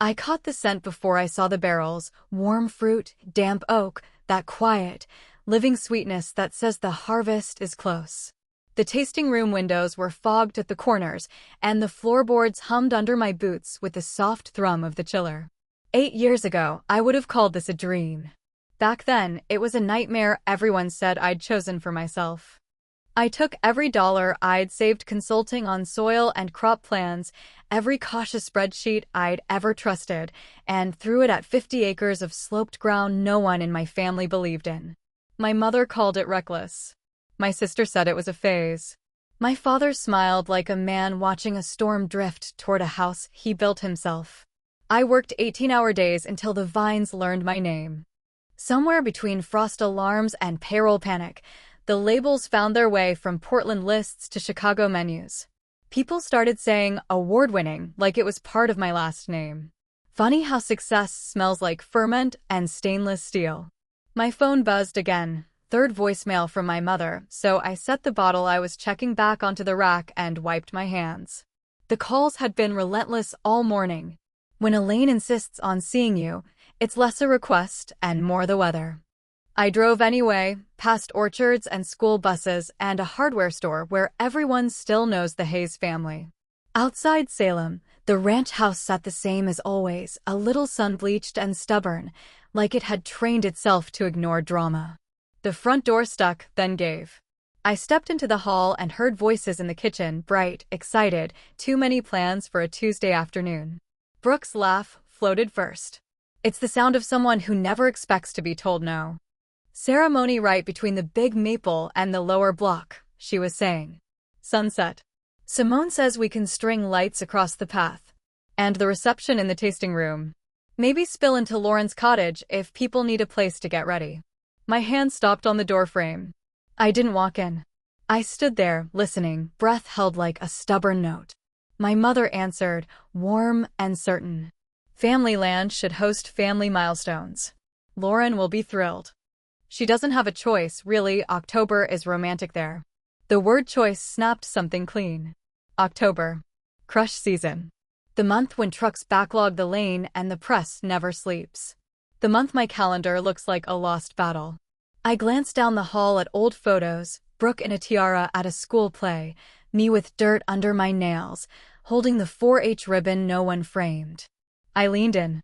I caught the scent before I saw the barrels, warm fruit, damp oak, that quiet, living sweetness that says the harvest is close. The tasting room windows were fogged at the corners, and the floorboards hummed under my boots with the soft thrum of the chiller. 8 years ago, I would have called this a dream. Back then, it was a nightmare everyone said I'd chosen for myself. I took every dollar I'd saved consulting on soil and crop plans, every cautious spreadsheet I'd ever trusted, and threw it at 50 acres of sloped ground no one in my family believed in. My mother called it reckless. My sister said it was a phase. My father smiled like a man watching a storm drift toward a house he built himself. I worked 18-hour days until the vines learned my name. Somewhere between frost alarms and payroll panic, the labels found their way from Portland lists to Chicago menus. People started saying award-winning like it was part of my last name. Funny how success smells like ferment and stainless steel. My phone buzzed again, third voicemail from my mother, so I set the bottle I was checking back onto the rack and wiped my hands. The calls had been relentless all morning. When Elaine insists on seeing you, it's less a request and more the weather. I drove anyway, past orchards and school buses and a hardware store where everyone still knows the Hayes family. Outside Salem, the ranch house sat the same as always, a little sun-bleached and stubborn, like it had trained itself to ignore drama. The front door stuck, then gave. I stepped into the hall and heard voices in the kitchen, bright, excited, too many plans for a Tuesday afternoon. Brooke's laugh floated first. It's the sound of someone who never expects to be told no. Ceremony right between the big maple and the lower block, she was saying. Sunset. Simone says we can string lights across the path. And the reception in the tasting room. Maybe spill into Lauren's cottage if people need a place to get ready. My hand stopped on the doorframe. I didn't walk in. I stood there, listening, breath held like a stubborn note. My mother answered, warm and certain. Familyland should host family milestones. Lauren will be thrilled. She doesn't have a choice, really. October is romantic there. The word choice snapped something clean. October. Crush season. The month when trucks backlog the lane and the press never sleeps. The month my calendar looks like a lost battle. I glanced down the hall at old photos, Brooke in a tiara at a school play, me with dirt under my nails, holding the 4-H ribbon no one framed. I leaned in.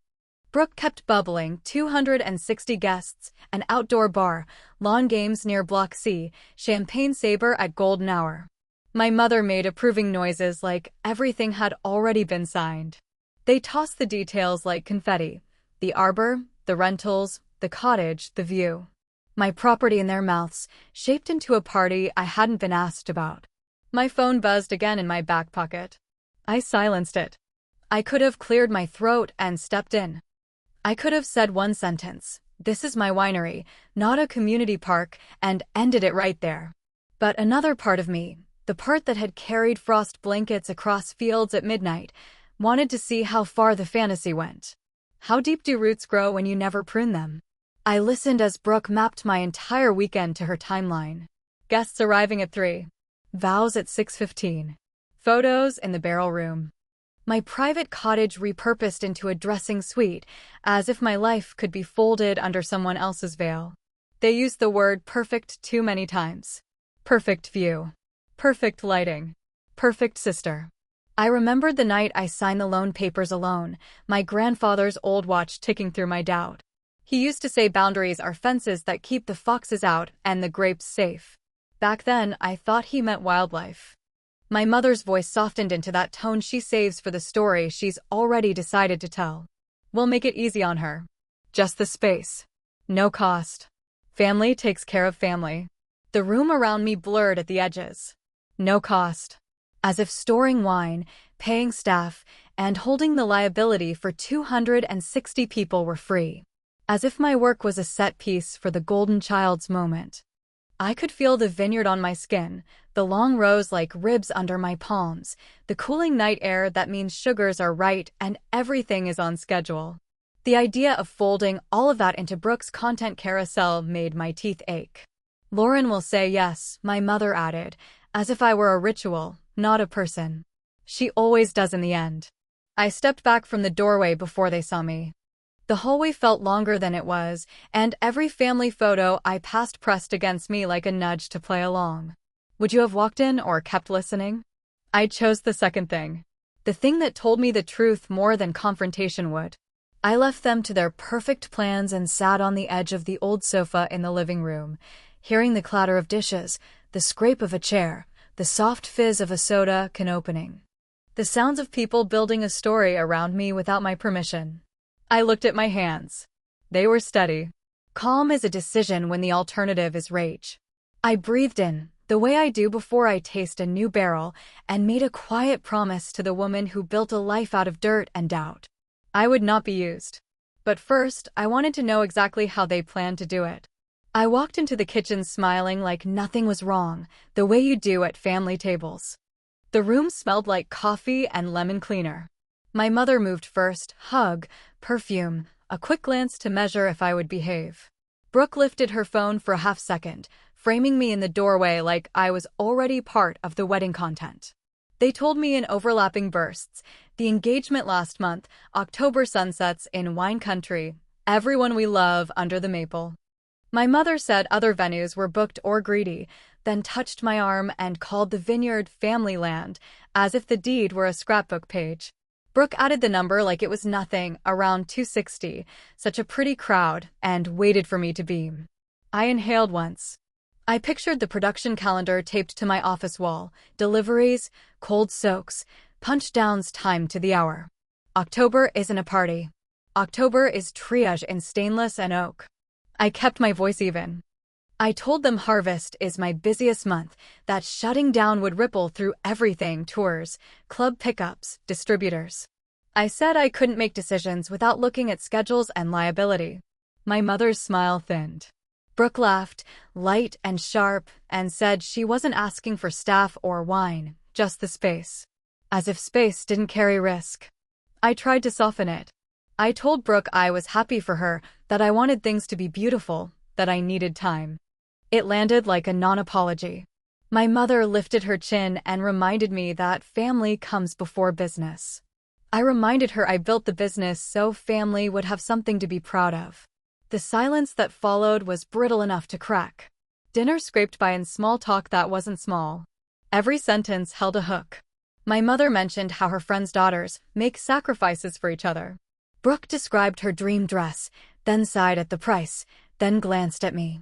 Brooke kept bubbling, 260 guests, an outdoor bar, lawn games near Block C, champagne sabre at golden hour. My mother made approving noises like everything had already been signed. They tossed the details like confetti. The arbor, the rentals, the cottage, the view. My property in their mouths, shaped into a party I hadn't been asked about. My phone buzzed again in my back pocket. I silenced it. I could have cleared my throat and stepped in. I could have said one sentence, this is my winery, not a community park, and ended it right there. But another part of me, the part that had carried frost blankets across fields at midnight, wanted to see how far the fantasy went. How deep do roots grow when you never prune them? I listened as Brooke mapped my entire weekend to her timeline. Guests arriving at 3. Vows at 6:15. Photos in the barrel room. My private cottage repurposed into a dressing suite, as if my life could be folded under someone else's veil. They used the word perfect too many times. Perfect view. Perfect lighting. Perfect sister. I remembered the night I signed the loan papers alone, my grandfather's old watch ticking through my doubt. He used to say boundaries are fences that keep the foxes out and the grapes safe. Back then, I thought he meant wildlife. My mother's voice softened into that tone she saves for the story she's already decided to tell. We'll make it easy on her. Just the space. No cost. Family takes care of family. The room around me blurred at the edges. No cost. As if storing wine, paying staff, and holding the liability for 260 people were free. As if my work was a set piece for the golden child's moment. I could feel the vineyard on my skin, the long rows like ribs under my palms, the cooling night air that means sugars are right and everything is on schedule. The idea of folding all of that into Brooke's content carousel made my teeth ache. Lauren will say yes, my mother added, as if I were a ritual, not a person. She always does in the end. I stepped back from the doorway before they saw me. The hallway felt longer than it was, and every family photo I passed pressed against me like a nudge to play along. Would you have walked in or kept listening? I chose the second thing. The thing that told me the truth more than confrontation would. I left them to their perfect plans and sat on the edge of the old sofa in the living room, hearing the clatter of dishes, the scrape of a chair, the soft fizz of a soda can opening. The sounds of people building a story around me without my permission. I looked at my hands. They were steady. Calm is a decision when the alternative is rage. I breathed in, the way I do before I taste a new barrel, and made a quiet promise to the woman who built a life out of dirt and doubt. I would not be used. But first, I wanted to know exactly how they planned to do it. I walked into the kitchen smiling like nothing was wrong, the way you do at family tables. The room smelled like coffee and lemon cleaner. My mother moved first, hug, perfume, a quick glance to measure if I would behave. Brooke lifted her phone for a half-second, framing me in the doorway like I was already part of the wedding content. They told me in overlapping bursts, the engagement last month, October sunsets in wine country, everyone we love under the maple. My mother said other venues were booked or greedy, then touched my arm and called the vineyard family land, as if the deed were a scrapbook page. Brooke added the number like it was nothing, around 260, such a pretty crowd, and waited for me to beam. I inhaled once. I pictured the production calendar taped to my office wall, deliveries, cold soaks, punch-downs timed to the hour. October isn't a party. October is triage in stainless and oak. I kept my voice even. I told them harvest is my busiest month, that shutting down would ripple through everything: tours, club pickups, distributors. I said I couldn't make decisions without looking at schedules and liability. My mother's smile thinned. Brooke laughed, light and sharp, and said she wasn't asking for staff or wine, just the space. As if space didn't carry risk. I tried to soften it. I told Brooke I was happy for her, that I wanted things to be beautiful, that I needed time. It landed like a non-apology. My mother lifted her chin and reminded me that family comes before business. I reminded her I built the business so family would have something to be proud of. The silence that followed was brittle enough to crack. Dinner scraped by in small talk that wasn't small. Every sentence held a hook. My mother mentioned how her friends' daughters make sacrifices for each other. Brooke described her dream dress, then sighed at the price, then glanced at me.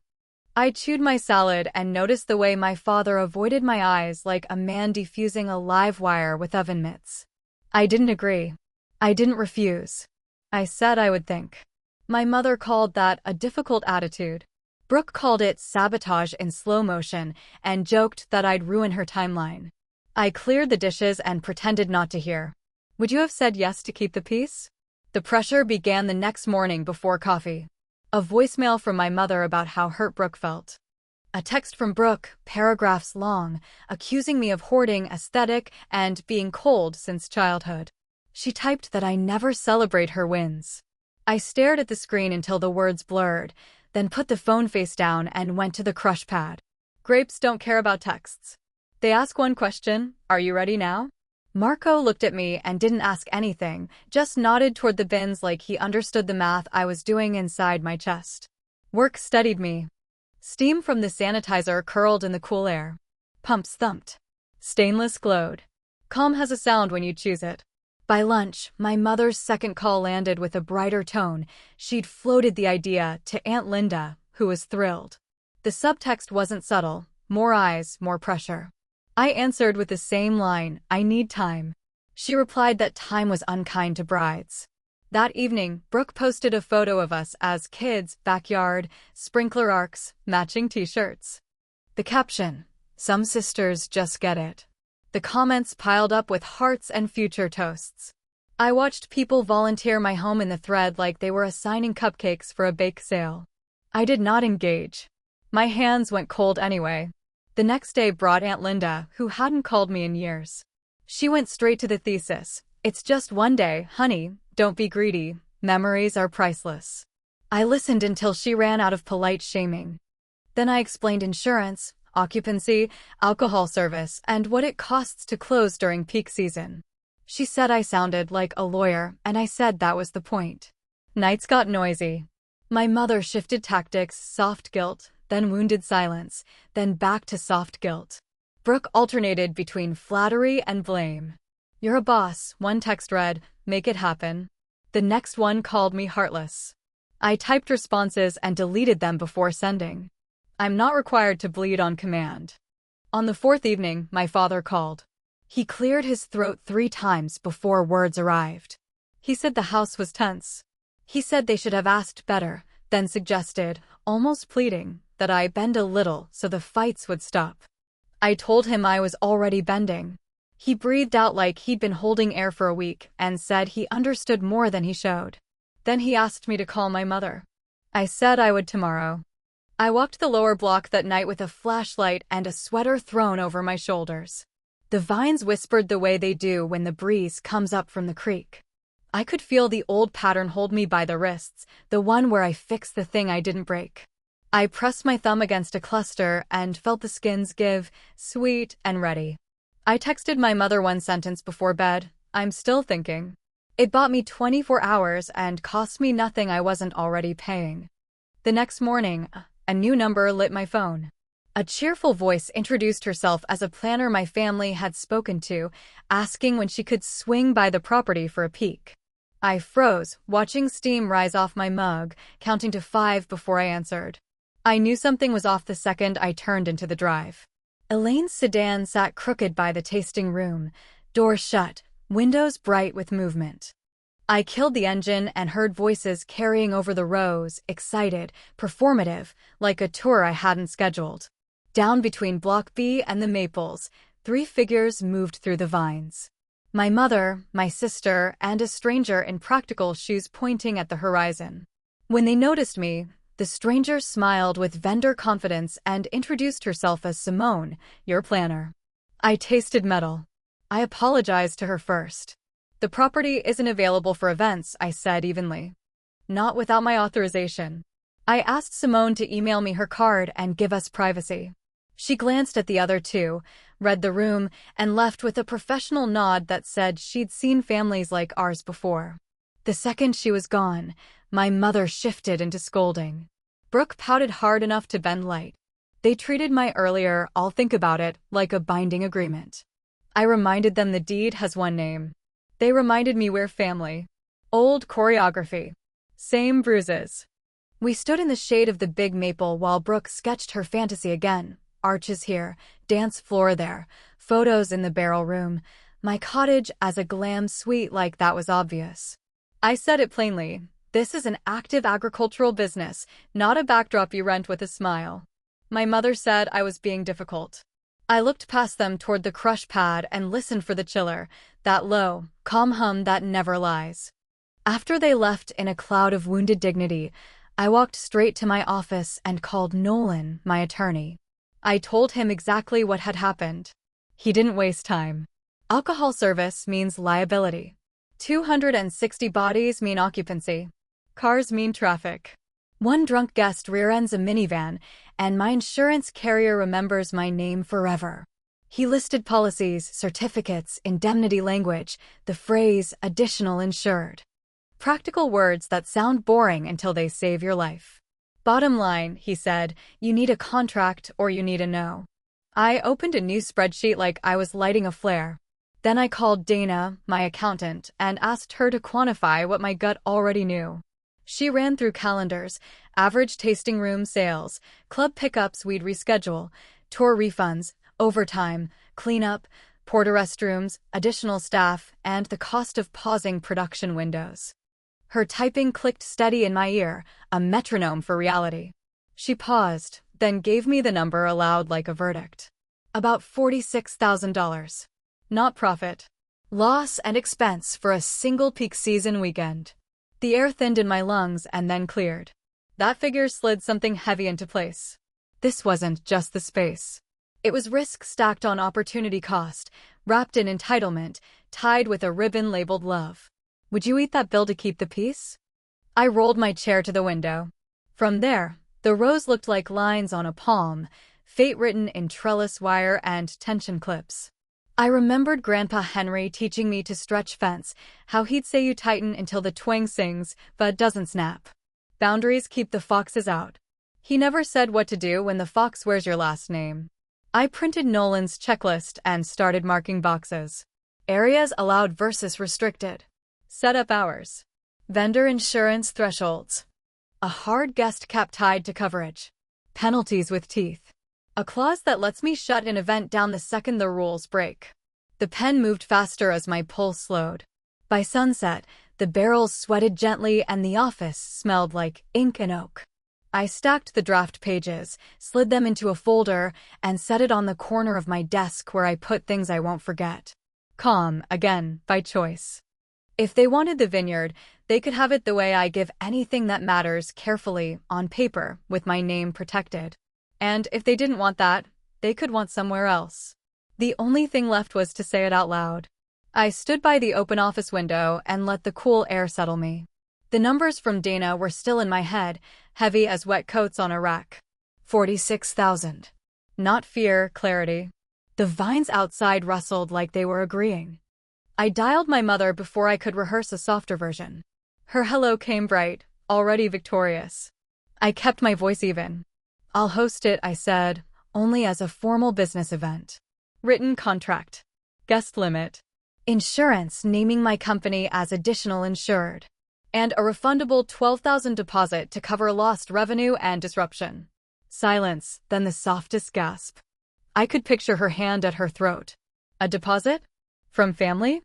I chewed my salad and noticed the way my father avoided my eyes like a man defusing a live wire with oven mitts. I didn't agree. I didn't refuse. I said I would think. My mother called that a difficult attitude. Brooke called it sabotage in slow motion and joked that I'd ruin her timeline. I cleared the dishes and pretended not to hear. Would you have said yes to keep the peace? The pressure began the next morning before coffee. A voicemail from my mother about how hurt Brooke felt. A text from Brooke, paragraphs long, accusing me of hoarding aesthetic and being cold since childhood. She typed that I never celebrate her wins. I stared at the screen until the words blurred, then put the phone face down and went to the crush pad. Grapes don't care about texts. They ask one question: are you ready now? Marco looked at me and didn't ask anything, just nodded toward the bins like he understood the math I was doing inside my chest. Work steadied me. Steam from the sanitizer curled in the cool air. Pumps thumped. Stainless glowed. Calm has a sound when you choose it. By lunch, my mother's second call landed with a brighter tone. She'd floated the idea to Aunt Linda, who was thrilled. The subtext wasn't subtle. More eyes, more pressure. I answered with the same line, I need time. She replied that time was unkind to brides. That evening, Brooke posted a photo of us as kids, backyard, sprinkler arcs, matching t-shirts. The caption, some sisters just get it. The comments piled up with hearts and future toasts. I watched people volunteer my home in the thread like they were assigning cupcakes for a bake sale. I did not engage. My hands went cold anyway. The next day brought Aunt Linda, who hadn't called me in years. She went straight to the thesis. It's just one day, honey, don't be greedy. Memories are priceless. I listened until she ran out of polite shaming. Then I explained insurance, occupancy, alcohol service, and what it costs to close during peak season. She said I sounded like a lawyer, and I said that was the point. Nights got noisy. My mother shifted tactics, soft guilt, then wounded silence, then back to soft guilt. Brooke alternated between flattery and blame. "You're a boss," one text read, "make it happen." The next one called me heartless. I typed responses and deleted them before sending. I'm not required to bleed on command. On the fourth evening, my father called. He cleared his throat 3 times before words arrived. He said the house was tense. He said they should have asked better, then suggested, almost pleading, that I bend a little so the fights would stop. I told him I was already bending. He breathed out like he'd been holding air for a week and said he understood more than he showed. Then he asked me to call my mother. I said I would tomorrow. I walked the lower block that night with a flashlight and a sweater thrown over my shoulders. The vines whispered the way they do when the breeze comes up from the creek. I could feel the old pattern hold me by the wrists, the one where I fixed the thing I didn't break. I pressed my thumb against a cluster and felt the skins give, sweet and ready. I texted my mother one sentence before bed, "I'm still thinking." It bought me 24 hours and cost me nothing I wasn't already paying. The next morning, a new number lit my phone. A cheerful voice introduced herself as a planner my family had spoken to, asking when she could swing by the property for a peek. I froze, watching steam rise off my mug, counting to 5 before I answered. I knew something was off the second I turned into the drive. Elaine's sedan sat crooked by the tasting room, door shut, windows bright with movement. I killed the engine and heard voices carrying over the rows, excited, performative, like a tour I hadn't scheduled. Down between Block B and the Maples, 3 figures moved through the vines. My mother, my sister, and a stranger in practical shoes pointing at the horizon. When they noticed me, the stranger smiled with vendor confidence and introduced herself as Simone, your planner. I tasted metal. I apologized to her first. "The property isn't available for events," I said evenly. "Not without my authorization." I asked Simone to email me her card and give us privacy. She glanced at the other 2, read the room, and left with a professional nod that said she'd seen families like ours before. The second she was gone, my mother shifted into scolding. Brooke pouted hard enough to bend light. They treated my earlier "I'll think about it" like a binding agreement. I reminded them the deed has one name. They reminded me we're family. Old choreography. Same bruises. We stood in the shade of the big maple while Brooke sketched her fantasy again. Arches here, dance floor there, photos in the barrel room, my cottage as a glam suite like that was obvious. I said it plainly, this is an active agricultural business, not a backdrop you rent with a smile. My mother said I was being difficult. I looked past them toward the crush pad and listened for the chiller, that low, calm hum that never lies. After they left in a cloud of wounded dignity, I walked straight to my office and called Nolan, my attorney. I told him exactly what had happened. He didn't waste time. Alcohol service means liability. 260 bodies mean occupancy. Cars mean traffic. One drunk guest rear-ends a minivan, and my insurance carrier remembers my name forever. He listed policies, certificates, indemnity language, the phrase additional insured. Practical words that sound boring until they save your life. Bottom line, he said, you need a contract or you need a no. I opened a new spreadsheet like I was lighting a flare. Then I called Dana, my accountant, and asked her to quantify what my gut already knew. She ran through calendars, average tasting room sales, club pickups we'd reschedule, tour refunds, overtime, cleanup, porta restrooms, additional staff, and the cost of pausing production windows. Her typing clicked steady in my ear, a metronome for reality. She paused, then gave me the number aloud like a verdict. About $46,000. Not profit. Loss and expense for a single peak season weekend. The air thinned in my lungs and then cleared. That figure slid something heavy into place. This wasn't just the space. It was risk stacked on opportunity cost, wrapped in entitlement, tied with a ribbon labeled love. Would you eat that bill to keep the peace? I rolled my chair to the window. From there, the rows looked like lines on a palm, fate written in trellis wire and tension clips. I remembered Grandpa Henry teaching me to stretch fence, how he'd say you tighten until the twang sings, but doesn't snap. Boundaries keep the foxes out. He never said what to do when the fox wears your last name. I printed Nolan's checklist and started marking boxes. Areas allowed versus restricted. Setup hours. Vendor insurance thresholds. A hard guest cap tied to coverage. Penalties with teeth. A clause that lets me shut an event down the second the rules break. The pen moved faster as my pulse slowed. By sunset, the barrels sweated gently and the office smelled like ink and oak. I stacked the draft pages, slid them into a folder, and set it on the corner of my desk where I put things I won't forget. Calm, again, by choice. If they wanted the vineyard, they could have it the way I give anything that matters, carefully, on paper, with my name protected. And if they didn't want that, they could want somewhere else. The only thing left was to say it out loud. I stood by the open office window and let the cool air settle me. The numbers from Dana were still in my head, heavy as wet coats on a rack. 46,000. Not fear, clarity. The vines outside rustled like they were agreeing. I dialed my mother before I could rehearse a softer version. Her hello came bright, already victorious. I kept my voice even. I'll host it, I said, only as a formal business event. Written contract. Guest limit. Insurance naming my company as additional insured. And a refundable $12,000 deposit to cover lost revenue and disruption. Silence, then the softest gasp. I could picture her hand at her throat. A deposit? From family?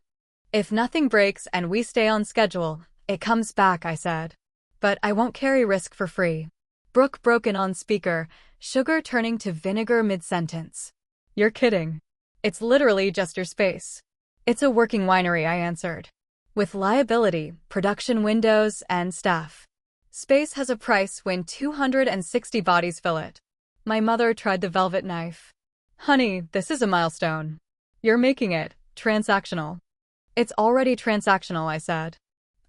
If nothing breaks and we stay on schedule, it comes back, I said. But I won't carry risk for free. Brooke broken on speaker, sugar turning to vinegar mid-sentence. You're kidding. It's literally just your space. It's a working winery, I answered. With liability, production windows, and staff. Space has a price when 260 bodies fill it. My mother tried the velvet knife. Honey, this is a milestone. You're making it transactional. It's already transactional, I said.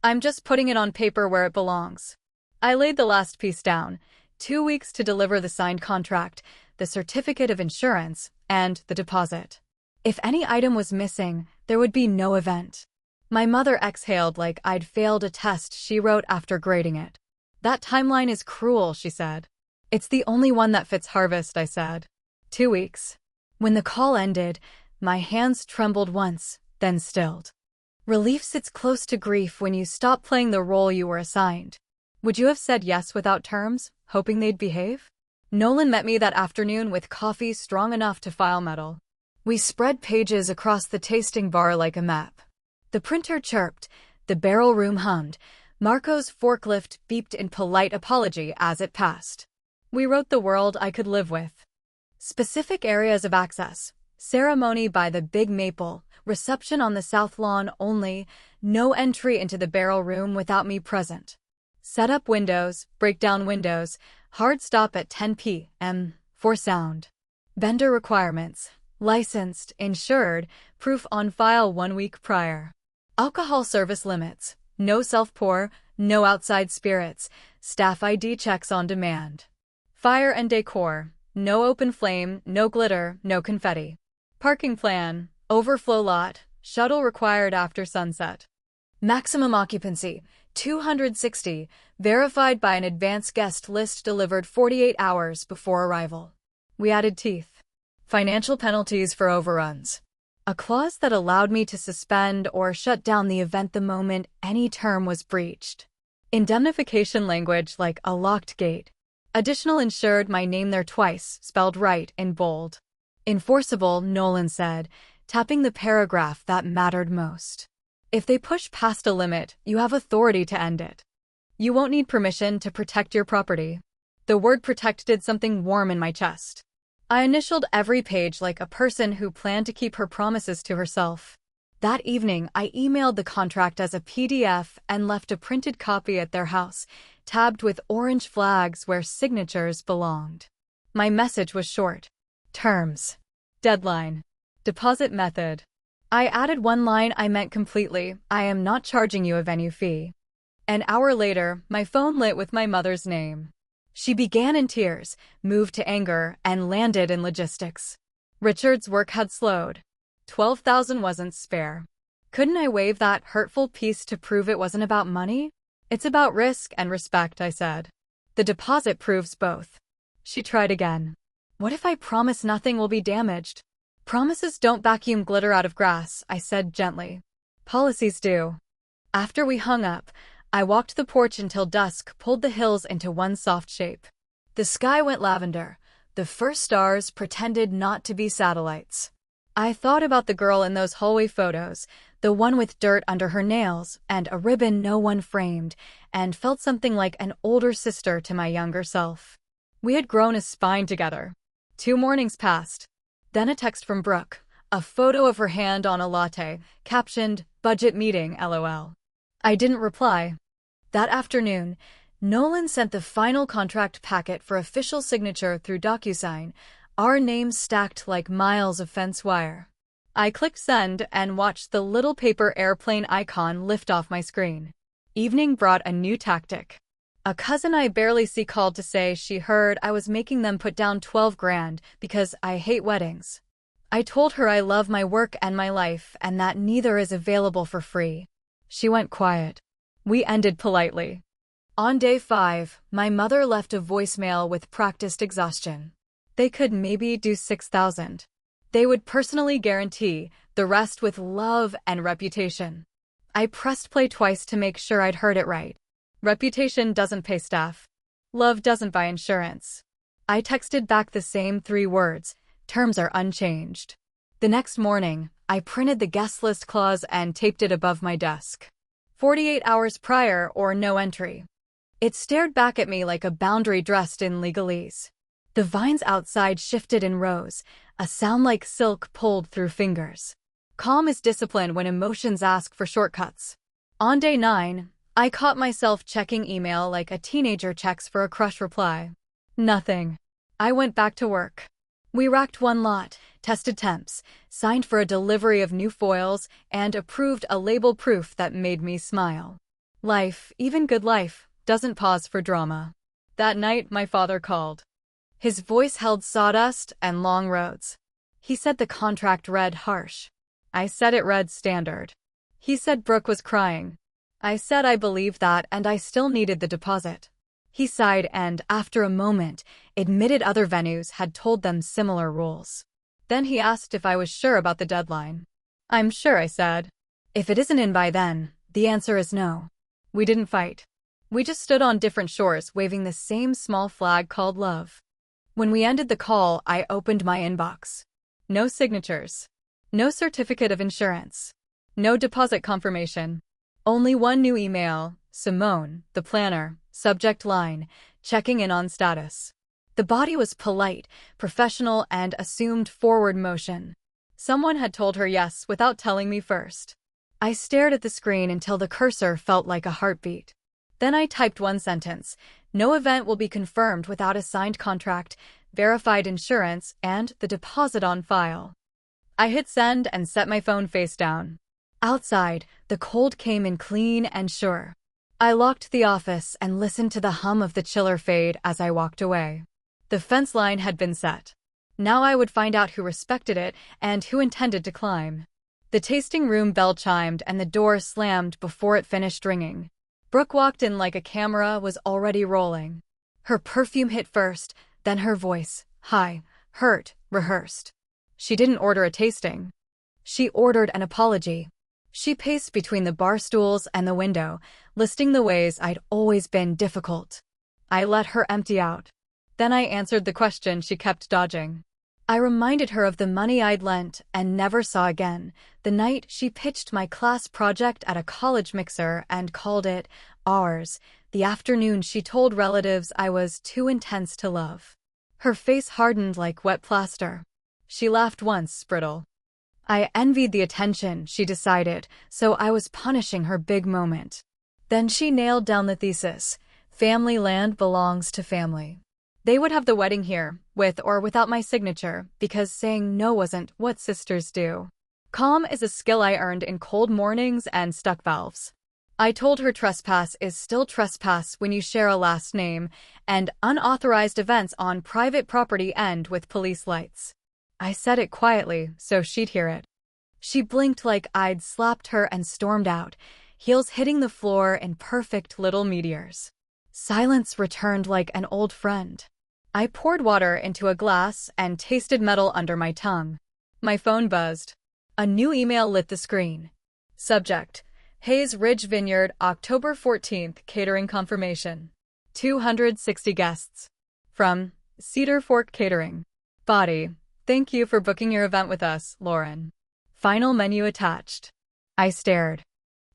I'm just putting it on paper where it belongs. I laid the last piece down. 2 weeks to deliver the signed contract, the certificate of insurance, and the deposit. If any item was missing, there would be no event. My mother exhaled like I'd failed a test she wrote after grading it. That timeline is cruel, she said. It's the only one that fits harvest, I said. 2 weeks. When the call ended, my hands trembled once, then stilled. Relief sits close to grief when you stop playing the role you were assigned. Would you have said yes without terms, hoping they'd behave? Nolan met me that afternoon with coffee strong enough to file metal. We spread pages across the tasting bar like a map. The printer chirped, the barrel room hummed, Marco's forklift beeped in polite apology as it passed. We wrote the world I could live with. Specific areas of access, ceremony by the big maple, reception on the south lawn only, no entry into the barrel room without me present. Set up windows, break down windows, hard stop at 10 p.m. for sound. Vendor requirements, licensed, insured, proof on file 1 week prior. Alcohol service limits, no self-pour, no outside spirits, staff ID checks on demand. Fire and decor, no open flame, no glitter, no confetti. Parking plan, overflow lot, shuttle required after sunset. Maximum occupancy, 260, verified by an advance guest list delivered 48 hours before arrival. We added teeth. Financial penalties for overruns. A clause that allowed me to suspend or shut down the event the moment any term was breached. Indemnification language like a locked gate. Additional insured, my name there twice, spelled right in bold. Enforceable, Nolan said, tapping the paragraph that mattered most. If they push past a limit, you have authority to end it. You won't need permission to protect your property. The word protect did something warm in my chest. I initialed every page like a person who planned to keep her promises to herself. That evening, I emailed the contract as a PDF and left a printed copy at their house, tabbed with orange flags where signatures belonged. My message was short. Terms. Deadline. Deposit method. I added one line I meant completely. I am not charging you a venue fee. An hour later, my phone lit with my mother's name. She began in tears, moved to anger, and landed in logistics. Richard's work had slowed. 12,000 wasn't spare. Couldn't I wave that hurtful piece to prove it wasn't about money? It's about risk and respect, I said. The deposit proves both. She tried again. What if I promise nothing will be damaged? Promises don't vacuum glitter out of grass, I said gently. Policies do. After we hung up, I walked the porch until dusk pulled the hills into one soft shape. The sky went lavender. The first stars pretended not to be satellites. I thought about the girl in those hallway photos, the one with dirt under her nails and a ribbon no one framed, and felt something like an older sister to my younger self. We had grown a spine together. 2 mornings passed. Then a text from Brooke, a photo of her hand on a latte, captioned, "Budget meeting, LOL." I didn't reply. That afternoon, Nolan sent the final contract packet for official signature through DocuSign, our names stacked like miles of fence wire. I clicked send and watched the little paper airplane icon lift off my screen. Evening brought a new tactic. A cousin I barely see called to say she heard I was making them put down 12 grand because I hate weddings. I told her I love my work and my life and that neither is available for free. She went quiet. We ended politely. On day 5, my mother left a voicemail with practiced exhaustion. They could maybe do 6,000. They would personally guarantee, the rest with love and reputation. I pressed play twice to make sure I'd heard it right. Reputation doesn't pay staff. Love doesn't buy insurance. I texted back the same 3 words. Terms are unchanged. The next morning, I printed the guest list clause and taped it above my desk. 48 hours prior or no entry. It stared back at me like a boundary dressed in legalese. The vines outside shifted in rows, a sound like silk pulled through fingers. Calm is discipline when emotions ask for shortcuts. On day 9, I caught myself checking email like a teenager checks for a crush reply. Nothing. I went back to work. We racked one lot, tested temps, signed for a delivery of new foils, and approved a label proof that made me smile. Life, even good life, doesn't pause for drama. That night, my father called. His voice held sawdust and long roads. He said the contract read harsh. I said it read standard. He said Brooke was crying. I said I believed that and I still needed the deposit. He sighed and, after a moment, admitted other venues had told them similar rules. Then he asked if I was sure about the deadline. I'm sure, I said. If it isn't in by then, the answer is no. We didn't fight. We just stood on different shores waving the same small flag called love. When we ended the call, I opened my inbox. No signatures. No certificate of insurance. No deposit confirmation. Only one new email, Simone, the planner, subject line, checking in on status. The body was polite, professional, and assumed forward motion. Someone had told her yes without telling me first. I stared at the screen until the cursor felt like a heartbeat. Then I typed one sentence. No event will be confirmed without a signed contract, verified insurance, and the deposit on file. I hit send and set my phone face down. Outside, the cold came in clean and sure. I locked the office and listened to the hum of the chiller fade as I walked away. The fence line had been set. Now I would find out who respected it and who intended to climb. The tasting room bell chimed and the door slammed before it finished ringing. Brooke walked in like a camera was already rolling. Her perfume hit first, then her voice, high, hurt, rehearsed. She didn't order a tasting. She ordered an apology. She paced between the bar stools and the window, listing the ways I'd always been difficult. I let her empty out. Then I answered the question she kept dodging. I reminded her of the money I'd lent and never saw again, the night she pitched my class project at a college mixer and called it ours, the afternoon she told relatives I was too intense to love. Her face hardened like wet plaster. She laughed once, brittle. I envied the attention, she decided, so I was punishing her big moment. Then she nailed down the thesis. Family land belongs to family. They would have the wedding here, with or without my signature, because saying no wasn't what sisters do. Calm is a skill I earned in cold mornings and stuck valves. I told her trespass is still trespass when you share a last name, and unauthorized events on private property end with police lights. I said it quietly, so she'd hear it. She blinked like I'd slapped her and stormed out, heels hitting the floor in perfect little meteors. Silence returned like an old friend. I poured water into a glass and tasted metal under my tongue. My phone buzzed. A new email lit the screen. Subject: Hayes Ridge Vineyard, October 14th, catering confirmation. 260 guests. From Cedar Fork Catering. Body: Thank you for booking your event with us, Lauren. Final menu attached. I stared.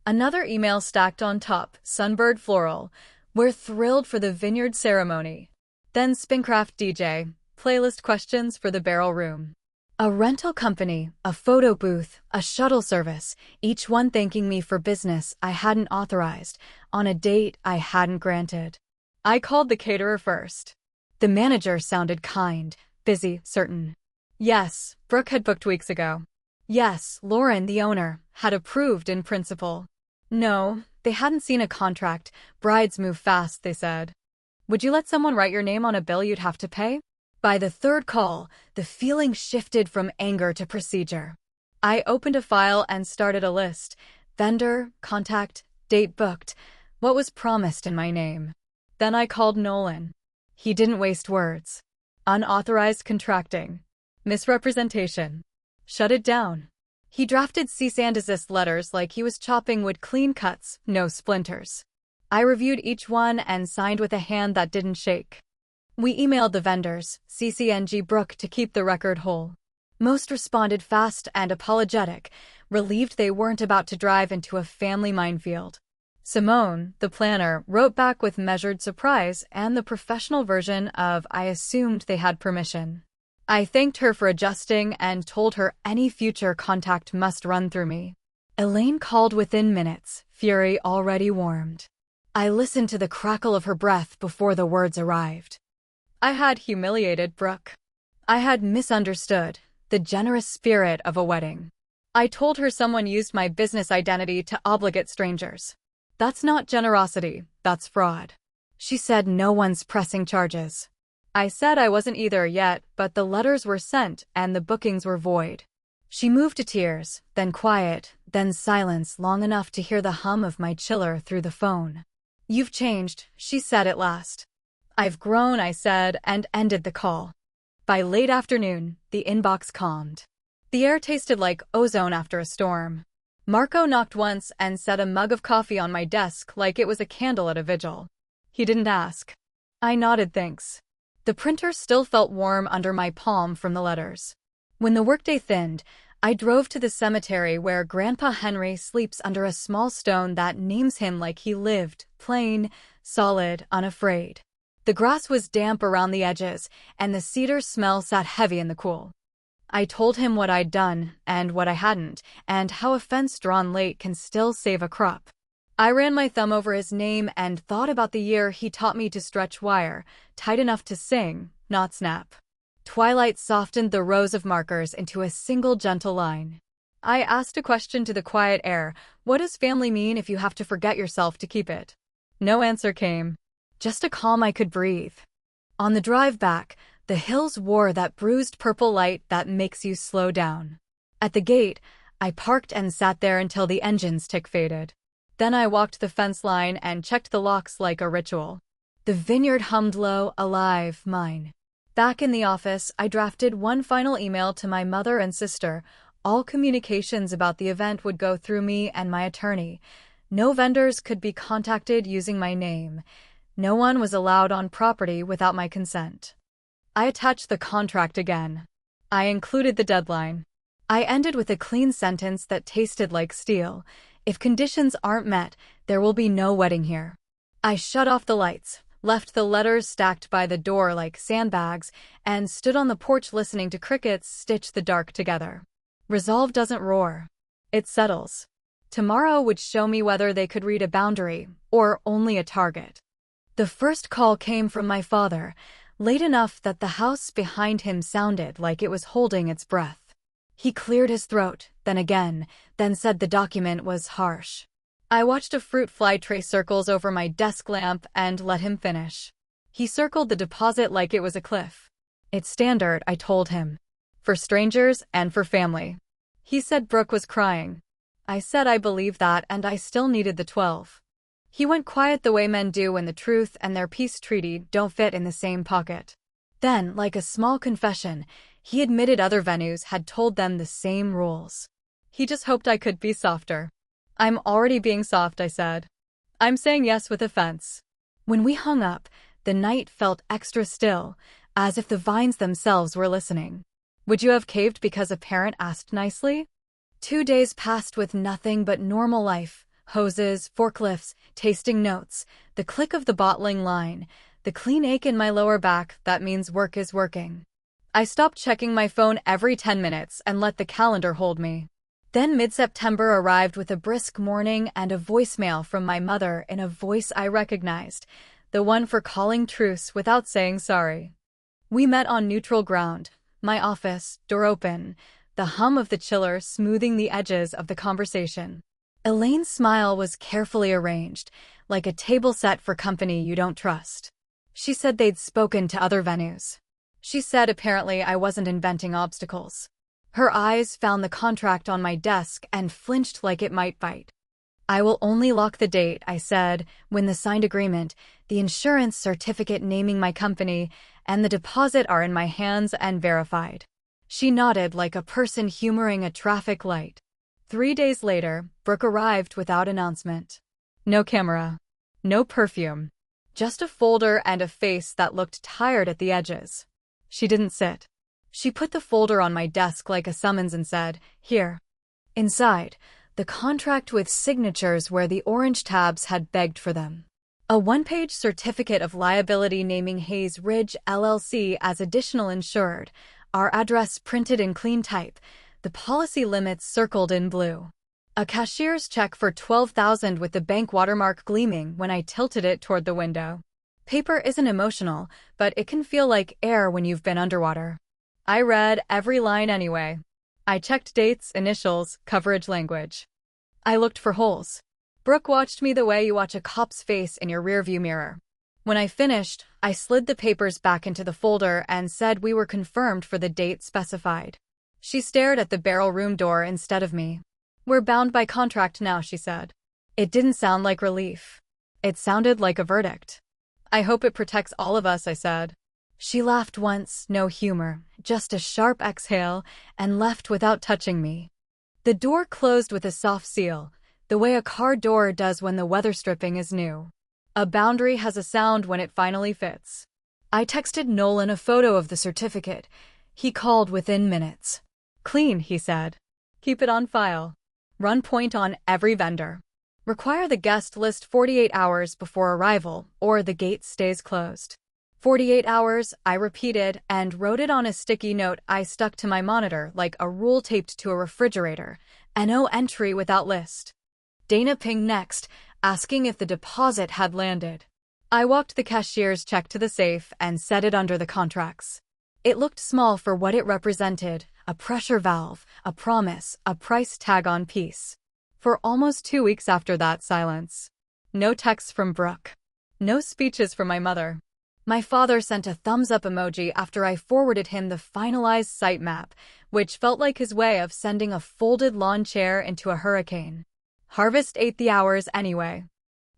Another email stacked on top, Sunbird Floral. We're thrilled for the vineyard ceremony. Then Spincraft DJ, playlist questions for the barrel room. A rental company, a photo booth, a shuttle service, each one thanking me for business I hadn't authorized, on a date I hadn't granted. I called the caterer first. The manager sounded kind, busy, certain. Yes, Brooke had booked weeks ago. Yes, Lauren, the owner, had approved in principle. No, they hadn't seen a contract. Brides move fast, they said. Would you let someone write your name on a bill you'd have to pay? By the third call, the feeling shifted from anger to procedure. I opened a file and started a list. Vendor, contact, date booked, what was promised in my name. Then I called Nolan. He didn't waste words. Unauthorized contracting. Misrepresentation. Shut it down. He drafted cease and desist letters like he was chopping wood, clean cuts, no splinters. I reviewed each one and signed with a hand that didn't shake. We emailed the vendors, CCNG Brooke, to keep the record whole. Most responded fast and apologetic, relieved they weren't about to drive into a family minefield. Simone, the planner, wrote back with measured surprise and the professional version of I assumed they had permission. I thanked her for adjusting and told her any future contact must run through me. Elaine called within minutes, fury already warmed. I listened to the crackle of her breath before the words arrived. I had humiliated Brooke. I had misunderstood the generous spirit of a wedding. I told her someone used my business identity to obligate strangers. That's not generosity, that's fraud. She said no one's pressing charges. I said I wasn't either yet, but the letters were sent and the bookings were void. She moved to tears, then quiet, then silence long enough to hear the hum of my chiller through the phone. You've changed, she said at last. I've grown, I said, and ended the call. By late afternoon, the inbox calmed. The air tasted like ozone after a storm. Marco knocked once and set a mug of coffee on my desk like it was a candle at a vigil. He didn't ask. I nodded thanks. The printer still felt warm under my palm from the letters. When the workday thinned, I drove to the cemetery where Grandpa Henry sleeps under a small stone that names him like he lived, plain, solid, unafraid. The grass was damp around the edges, and the cedar smell sat heavy in the cool. I told him what I'd done, and what I hadn't, and how a fence drawn late can still save a crop. I ran my thumb over his name and thought about the year he taught me to stretch wire, tight enough to sing, not snap. Twilight softened the rows of markers into a single gentle line. I asked a question to the quiet air. What does family mean if you have to forget yourself to keep it? No answer came. Just a calm I could breathe. On the drive back, the hills wore that bruised purple light that makes you slow down. At the gate, I parked and sat there until the engine's tick faded. Then I walked the fence line and checked the locks like a ritual. The vineyard hummed low, alive, mine. Back in the office, I drafted one final email to my mother and sister. All communications about the event would go through me and my attorney. No vendors could be contacted using my name. No one was allowed on property without my consent. I attached the contract again. I included the deadline. I ended with a clean sentence that tasted like steel. If conditions aren't met, there will be no wedding here. I shut off the lights, left the letters stacked by the door like sandbags, and stood on the porch listening to crickets stitch the dark together. Resolve doesn't roar. It settles. Tomorrow would show me whether they could read a boundary, or only a target. The first call came from my father, late enough that the house behind him sounded like it was holding its breath. He cleared his throat, then again, then said the document was harsh. I watched a fruit fly trace circles over my desk lamp and let him finish. He circled the deposit like it was a cliff. It's standard, I told him. For strangers and for family. He said Brooke was crying. I said I believed that and I still needed the 12. He went quiet the way men do when the truth and their peace treaty don't fit in the same pocket. Then, like a small confession, he admitted other venues had told them the same rules. He just hoped I could be softer. I'm already being soft, I said. I'm saying yes with offense. When we hung up, the night felt extra still, as if the vines themselves were listening. Would you have caved because a parent asked nicely? 2 days passed with nothing but normal life. Hoses, forklifts, tasting notes, the click of the bottling line, the clean ache in my lower back that means work is working. I stopped checking my phone every 10 minutes and let the calendar hold me. Then mid-September arrived with a brisk morning and a voicemail from my mother in a voice I recognized, the one for calling truce without saying sorry. We met on neutral ground, my office, door open, the hum of the chiller smoothing the edges of the conversation. Elaine's smile was carefully arranged, like a table set for company you don't trust. She said they'd spoken to other venues. She said apparently I wasn't inventing obstacles. Her eyes found the contract on my desk and flinched like it might bite. I will only lock the date, I said, when the signed agreement, the insurance certificate naming my company, and the deposit are in my hands and verified. She nodded like a person humoring a traffic light. 3 days later, Brooke arrived without announcement. No camera. No perfume. Just a folder and a face that looked tired at the edges. She didn't sit. She put the folder on my desk like a summons and said, "Here." Inside, the contract with signatures where the orange tabs had begged for them. A one-page certificate of liability naming Hayes Ridge LLC as additional insured, our address printed in clean type, the policy limits circled in blue. A cashier's check for $12,000 with the bank watermark gleaming when I tilted it toward the window. Paper isn't emotional, but it can feel like air when you've been underwater. I read every line anyway. I checked dates, initials, coverage language. I looked for holes. Brooke watched me the way you watch a cop's face in your rearview mirror. When I finished, I slid the papers back into the folder and said we were confirmed for the date specified. She stared at the barrel room door instead of me. "We're bound by contract now," she said. It didn't sound like relief. It sounded like a verdict. "I hope it protects all of us," I said. She laughed once, no humor, just a sharp exhale, and left without touching me. The door closed with a soft seal, the way a car door does when the weather stripping is new. A boundary has a sound when it finally fits. I texted Nolan a photo of the certificate. He called within minutes. "Clean," he said. "Keep it on file. Run point on every vendor. Require the guest list 48 hours before arrival, or the gate stays closed." 48 hours, I repeated, and wrote it on a sticky note I stuck to my monitor like a rule taped to a refrigerator. No entry without list. Dana pinged next, asking if the deposit had landed. I walked the cashier's check to the safe and set it under the contracts. It looked small for what it represented, a pressure valve, a promise, a price tag on peace. For almost 2 weeks after that, silence. No texts from Brooke. No speeches from my mother. My father sent a thumbs-up emoji after I forwarded him the finalized site map, which felt like his way of sending a folded lawn chair into a hurricane. Harvest ate the hours anyway.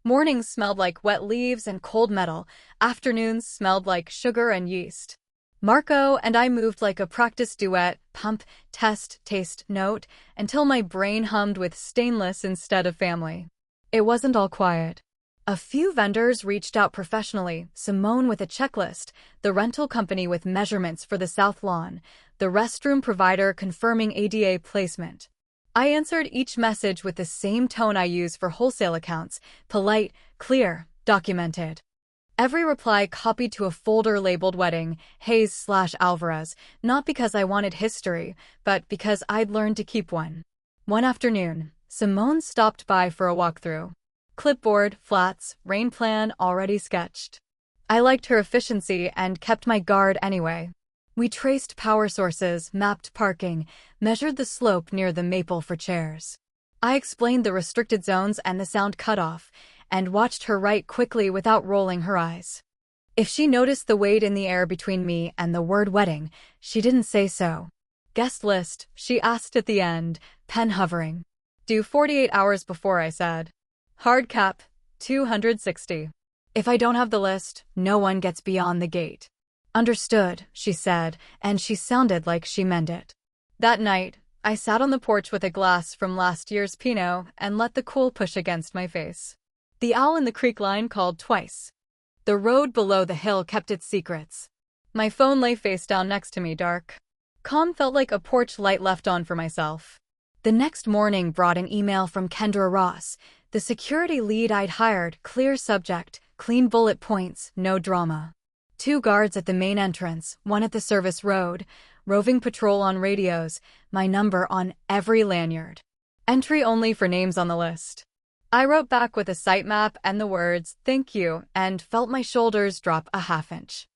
Mornings smelled like wet leaves and cold metal, afternoons smelled like sugar and yeast. Marco and I moved like a practice duet, pump, test, taste, note, until my brain hummed with stainless instead of family. It wasn't all quiet. A few vendors reached out professionally, Simone with a checklist, the rental company with measurements for the south lawn, the restroom provider confirming ADA placement. I answered each message with the same tone I use for wholesale accounts, polite, clear, documented. Every reply copied to a folder labeled Wedding, Hayes/Alvarez, not because I wanted history, but because I'd learned to keep one. One afternoon, Simone stopped by for a walkthrough. Clipboard, flats, rain plan already sketched. I liked her efficiency and kept my guard anyway. We traced power sources, mapped parking, measured the slope near the maple for chairs. I explained the restricted zones and the sound cutoff, and watched her write quickly without rolling her eyes. If she noticed the weight in the air between me and the word wedding, she didn't say so. Guest list, she asked at the end, pen hovering. Due 48 hours before, I said. Hard cap, 260. If I don't have the list, no one gets beyond the gate. Understood, she said, and she sounded like she meant it. That night, I sat on the porch with a glass from last year's Pinot and let the cool push against my face. The owl in the creek line called twice. The road below the hill kept its secrets. My phone lay face down next to me, dark. Calm felt like a porch light left on for myself. The next morning brought an email from Kendra Ross, the security lead I'd hired, clear subject, clean bullet points, no drama. 2 guards at the main entrance, 1 at the service road, roving patrol on radios, my number on every lanyard. Entry only for names on the list. I wrote back with a site map and the words, "Thank you," and felt my shoulders drop a half inch.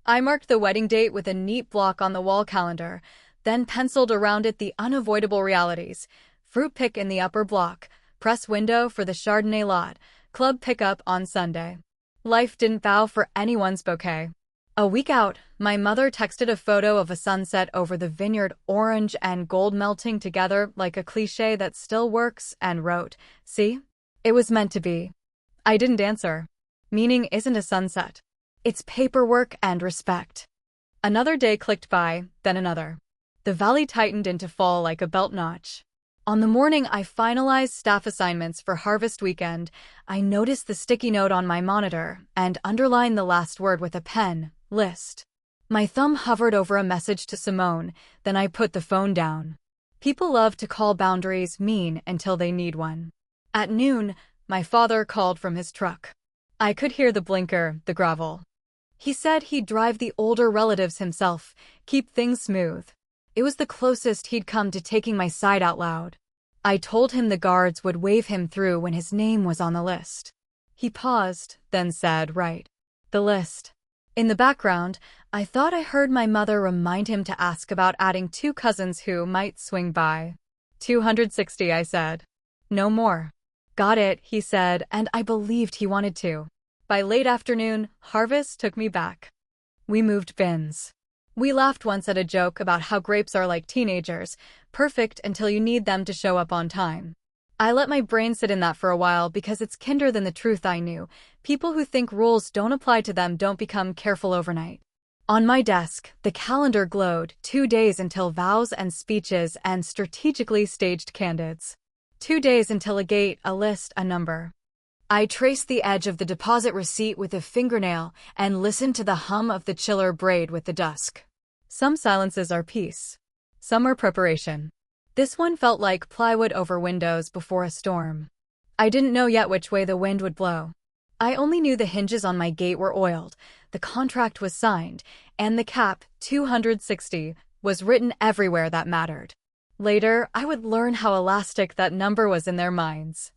I marked the wedding date with a neat block on the wall calendar, then penciled around it the unavoidable realities. Fruit pick in the upper block, press window for the Chardonnay lot, club pickup on Sunday. Life didn't bow for anyone's bouquet. A week out, my mother texted a photo of a sunset over the vineyard, orange and gold melting together like a cliché that still works, and wrote, "See? It was meant to be." I didn't answer. Meaning isn't a sunset. It's paperwork and respect. Another day clicked by, then another. The valley tightened into fall like a belt notch. On the morning I finalized staff assignments for harvest weekend, I noticed the sticky note on my monitor and underlined the last word with a pen, list. My thumb hovered over a message to Simone, then I put the phone down. People love to call boundaries mean until they need one. At noon, my father called from his truck. I could hear the blinker, the gravel. He said he'd drive the older relatives himself, keep things smooth. It was the closest he'd come to taking my side out loud. I told him the guards would wave him through when his name was on the list. He paused, then said, "Right. The list." In the background, I thought I heard my mother remind him to ask about adding 2 cousins who might swing by. 260, I said. No more. Got it, he said, and I believed he wanted to. By late afternoon, harvest took me back. We moved bins. We laughed once at a joke about how grapes are like teenagers, perfect until you need them to show up on time. I let my brain sit in that for a while because it's kinder than the truth I knew. People who think rules don't apply to them don't become careful overnight. On my desk, the calendar glowed, 2 days until vows and speeches and strategically staged candids. 2 days until a gate, a list, a number. I traced the edge of the deposit receipt with a fingernail and listened to the hum of the chiller braid with the dusk. Some silences are peace. Some are preparation. This one felt like plywood over windows before a storm. I didn't know yet which way the wind would blow. I only knew the hinges on my gate were oiled, the contract was signed, and the cap, 260, was written everywhere that mattered. Later, I would learn how elastic that number was in their minds.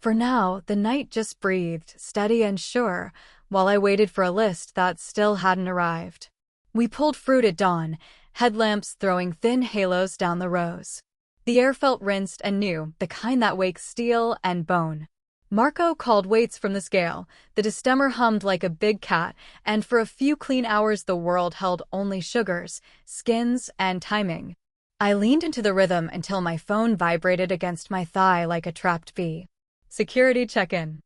For now, the night just breathed, steady and sure, while I waited for a list that still hadn't arrived. We pulled fruit at dawn, headlamps throwing thin halos down the rows. The air felt rinsed and new, the kind that wakes steel and bone. Marco called weights from the scale, the destemmer hummed like a big cat, and for a few clean hours the world held only sugars, skins, and timing. I leaned into the rhythm until my phone vibrated against my thigh like a trapped bee. Security check-in.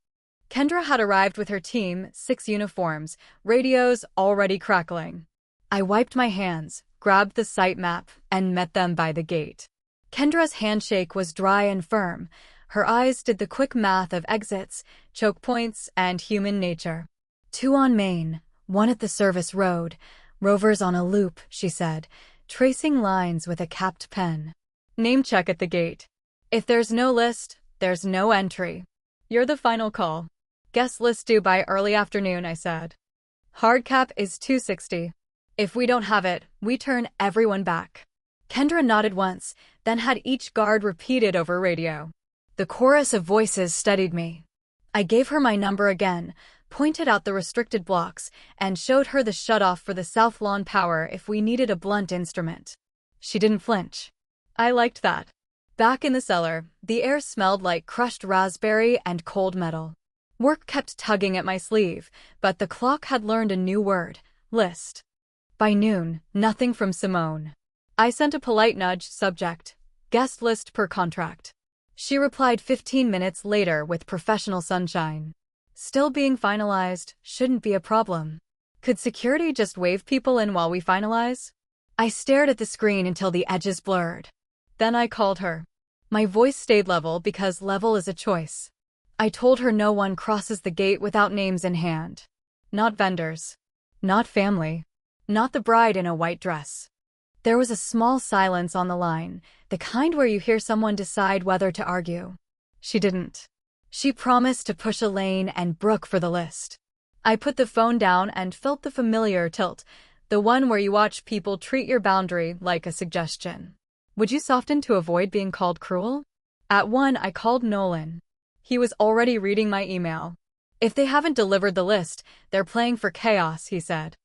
Kendra had arrived with her team, 6 uniforms, radios already crackling. I wiped my hands, grabbed the site map, and met them by the gate. Kendra's handshake was dry and firm. Her eyes did the quick math of exits, choke points, and human nature. 2 on Main, 1 at the service road. Rovers on a loop, she said, tracing lines with a capped pen. Name check at the gate. If there's no list, there's no entry. You're the final call. Guest list due by early afternoon, I said. Hard cap is 260. If we don't have it, we turn everyone back. Kendra nodded once, then had each guard repeated over radio. The chorus of voices steadied me. I gave her my number again, pointed out the restricted blocks, and showed her the shutoff for the South Lawn power if we needed a blunt instrument. She didn't flinch. I liked that. Back in the cellar, the air smelled like crushed raspberry and cold metal. Work kept tugging at my sleeve, but the clock had learned a new word, list. By noon, nothing from Simone. I sent a polite nudge, subject, guest list per contract. She replied 15 minutes later with professional sunshine. Still being finalized, shouldn't be a problem. Could security just wave people in while we finalize? I stared at the screen until the edges blurred. Then I called her. My voice stayed level because level is a choice. I told her no one crosses the gate without names in hand. Not vendors. Not family. Not the bride in a white dress. There was a small silence on the line, the kind where you hear someone decide whether to argue. She didn't. She promised to push Elaine and Brooke for the list. I put the phone down and felt the familiar tilt, the one where you watch people treat your boundary like a suggestion. Would you soften to avoid being called cruel? At 1, I called Nolan. He was already reading my email. If they haven't delivered the list, they're playing for chaos, he said.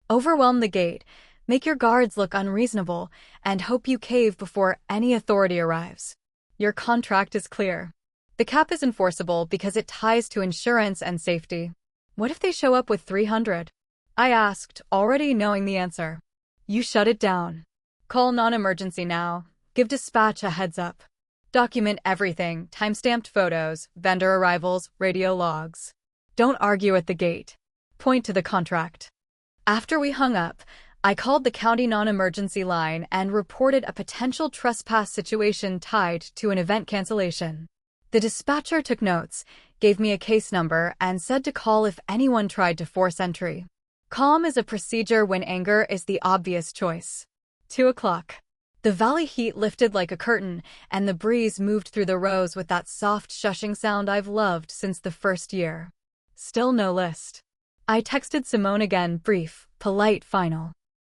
Overwhelm the gate, make your guards look unreasonable, and hope you cave before any authority arrives. Your contract is clear. The cap is enforceable because it ties to insurance and safety. What if they show up with 300? I asked, already knowing the answer. You shut it down. Call non-emergency now. Give dispatch a heads up. Document everything, timestamped photos, vendor arrivals, radio logs. Don't argue at the gate. Point to the contract. After we hung up, I called the county non-emergency line and reported a potential trespass situation tied to an event cancellation. The dispatcher took notes, gave me a case number, and said to call if anyone tried to force entry. Calm is a procedure when anger is the obvious choice. 2 o'clock. The valley heat lifted like a curtain, and the breeze moved through the rows with that soft shushing sound I've loved since the first year. Still no list. I texted Simone again, brief, polite, final.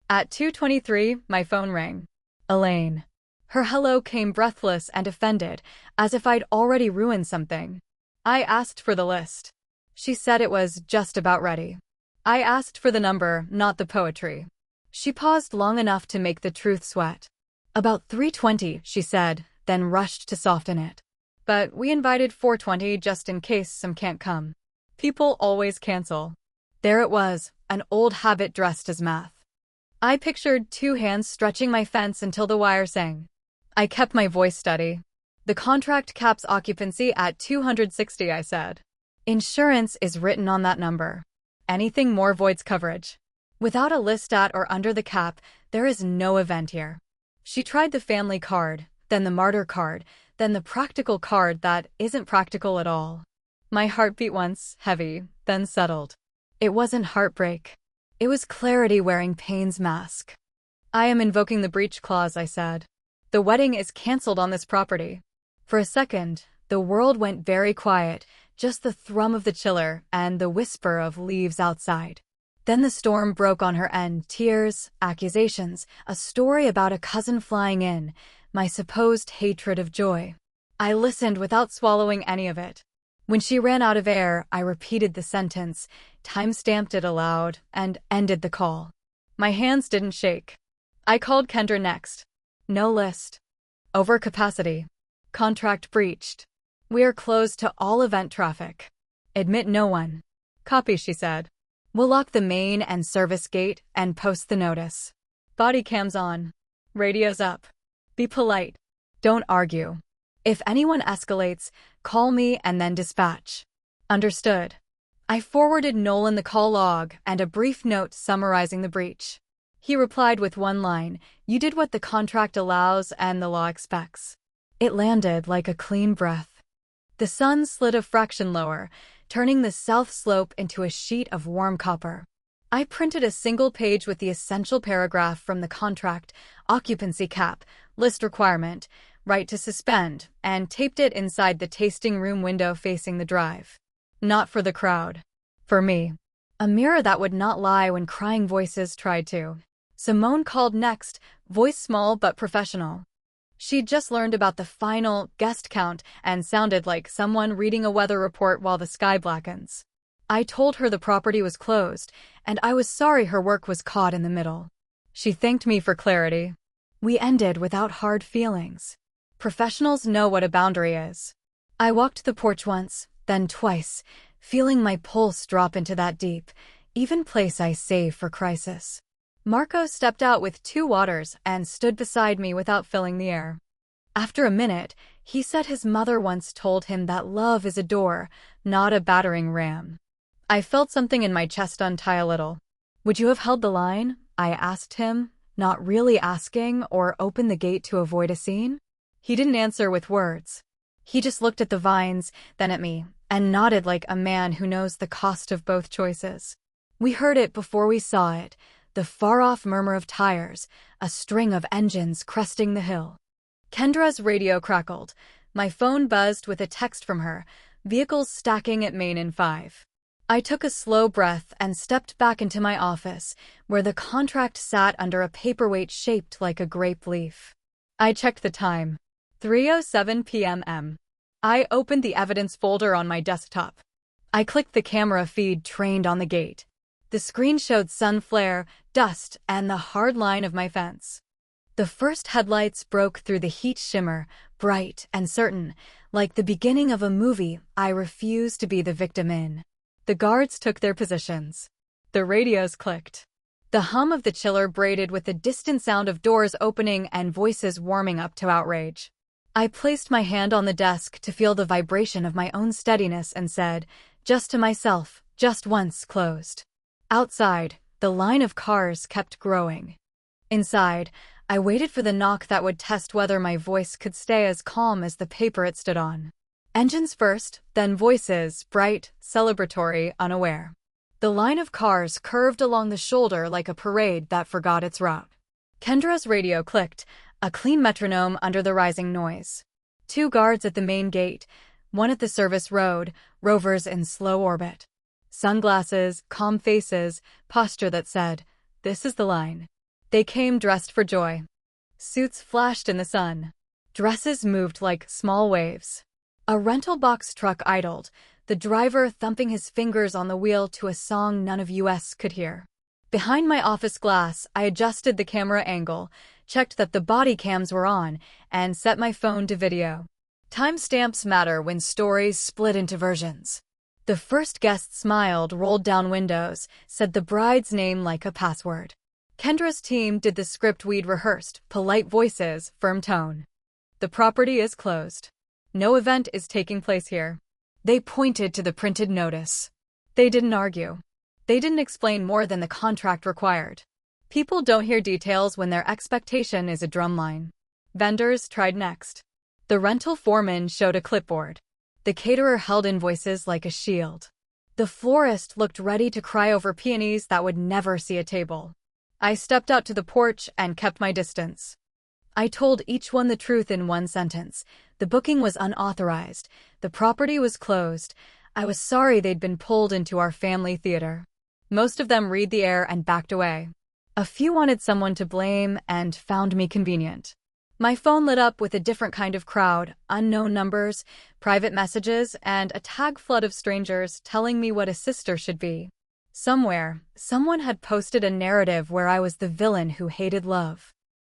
At 2:23, my phone rang. Elaine. Her hello came breathless and offended, as if I'd already ruined something. I asked for the list. She said it was just about ready. I asked for the number, not the poetry. She paused long enough to make the truth sweat. About 3:20, she said, then rushed to soften it. But we invited 4:20 just in case some can't come. People always cancel. There it was, an old habit dressed as math. I pictured 2 hands stretching my fence until the wire sang. I kept my voice steady. The contract caps occupancy at 260, I said. Insurance is written on that number. Anything more voids coverage. Without a list at or under the cap, there is no event here. She tried the family card, then the martyr card, then the practical card that isn't practical at all. My heart beat once, heavy, then settled. It wasn't heartbreak. It was clarity wearing pain's mask. I am invoking the breach clause, I said. The wedding is cancelled on this property. For a second, the world went very quiet, just the thrum of the chiller and the whisper of leaves outside. Then the storm broke on her end, tears, accusations, a story about a cousin flying in, my supposed hatred of joy. I listened without swallowing any of it. When she ran out of air, I repeated the sentence, time-stamped it aloud, and ended the call. My hands didn't shake. I called Kendra next. No list. Overcapacity. Contract breached. We are closed to all event traffic. Admit no one. Copy, she said. We'll lock the main and service gate and post the notice. Body cams on. Radio's up. Be polite. Don't argue. If anyone escalates, call me and then dispatch. Understood. I forwarded Nolan the call log and a brief note summarizing the breach. He replied with one line, "You did what the contract allows and the law expects." It landed like a clean breath. The sun slid a fraction lower, turning the south slope into a sheet of warm copper. I printed a single page with the essential paragraph from the contract, occupancy cap, list requirement, right to suspend, and taped it inside the tasting room window facing the drive. Not for the crowd. For me. A mirror that would not lie when crying voices tried to. Simone called next, voice small but professional. She'd just learned about the final guest count and sounded like someone reading a weather report while the sky blackens. I told her the property was closed, and I was sorry her work was caught in the middle. She thanked me for clarity. We ended without hard feelings. Professionals know what a boundary is. I walked the porch once, then twice, feeling my pulse drop into that deep, even place I save for crisis. Marco stepped out with 2 waters and stood beside me without filling the air. After a minute, he said his mother once told him that love is a door, not a battering ram. I felt something in my chest untie a little. Would you have held the line? I asked him, not really asking, or opened the gate to avoid a scene. He didn't answer with words. He just looked at the vines, then at me, and nodded like a man who knows the cost of both choices. We heard it before we saw it, the far-off murmur of tires, a string of engines cresting the hill. Kendra's radio crackled. My phone buzzed with a text from her, vehicles stacking at Main in 5. I took a slow breath and stepped back into my office, where the contract sat under a paperweight shaped like a grape leaf. I checked the time. 3:07 p.m. I opened the evidence folder on my desktop. I clicked the camera feed trained on the gate. The screen showed sun flare, dust, and the hard line of my fence. The first headlights broke through the heat shimmer, bright and certain, like the beginning of a movie I refused to be the victim in. The guards took their positions. The radios clicked. The hum of the chiller braided with the distant sound of doors opening and voices warming up to outrage. I placed my hand on the desk to feel the vibration of my own steadiness and said, just to myself, just once closed. Outside, the line of cars kept growing. Inside, I waited for the knock that would test whether my voice could stay as calm as the paper it stood on. Engines first, then voices, bright, celebratory, unaware. The line of cars curved along the shoulder like a parade that forgot its route. Kendra's radio clicked, a clean metronome under the rising noise. 2 guards at the main gate, one at the service road, rovers in slow orbit. Sunglasses, calm faces, posture that said, this is the line. They came dressed for joy. Suits flashed in the sun. Dresses moved like small waves. A rental box truck idled, the driver thumping his fingers on the wheel to a song none of us could hear. Behind my office glass, I adjusted the camera angle, checked that the body cams were on, and set my phone to video. Timestamps matter when stories split into versions. The first guest smiled, rolled down windows, said the bride's name like a password. Kendra's team did the script we'd rehearsed, polite voices, firm tone. The property is closed. No event is taking place here. They pointed to the printed notice. They didn't argue. They didn't explain more than the contract required. People don't hear details when their expectation is a drumline. Vendors tried next. The rental foreman showed a clipboard. The caterer held invoices like a shield. The florist looked ready to cry over peonies that would never see a table. I stepped out to the porch and kept my distance. I told each one the truth in one sentence. The booking was unauthorized. The property was closed. I was sorry they'd been pulled into our family theater. Most of them read the air and backed away. A few wanted someone to blame and found me convenient. My phone lit up with a different kind of crowd, unknown numbers, private messages, and a tag flood of strangers telling me what a sister should be. Somewhere, someone had posted a narrative where I was the villain who hated love.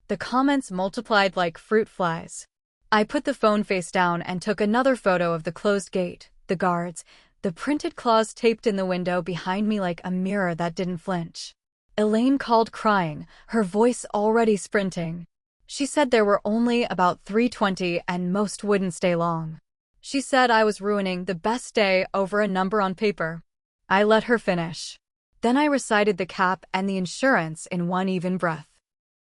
The comments multiplied like fruit flies. I put the phone face down and took another photo of the closed gate, the guards, the printed clause taped in the window behind me like a mirror that didn't flinch. Elaine called crying, her voice already sprinting. She said there were only about 320 and most wouldn't stay long. She said I was ruining the best day over a number on paper. I let her finish. Then I recited the cap and the insurance in one even breath.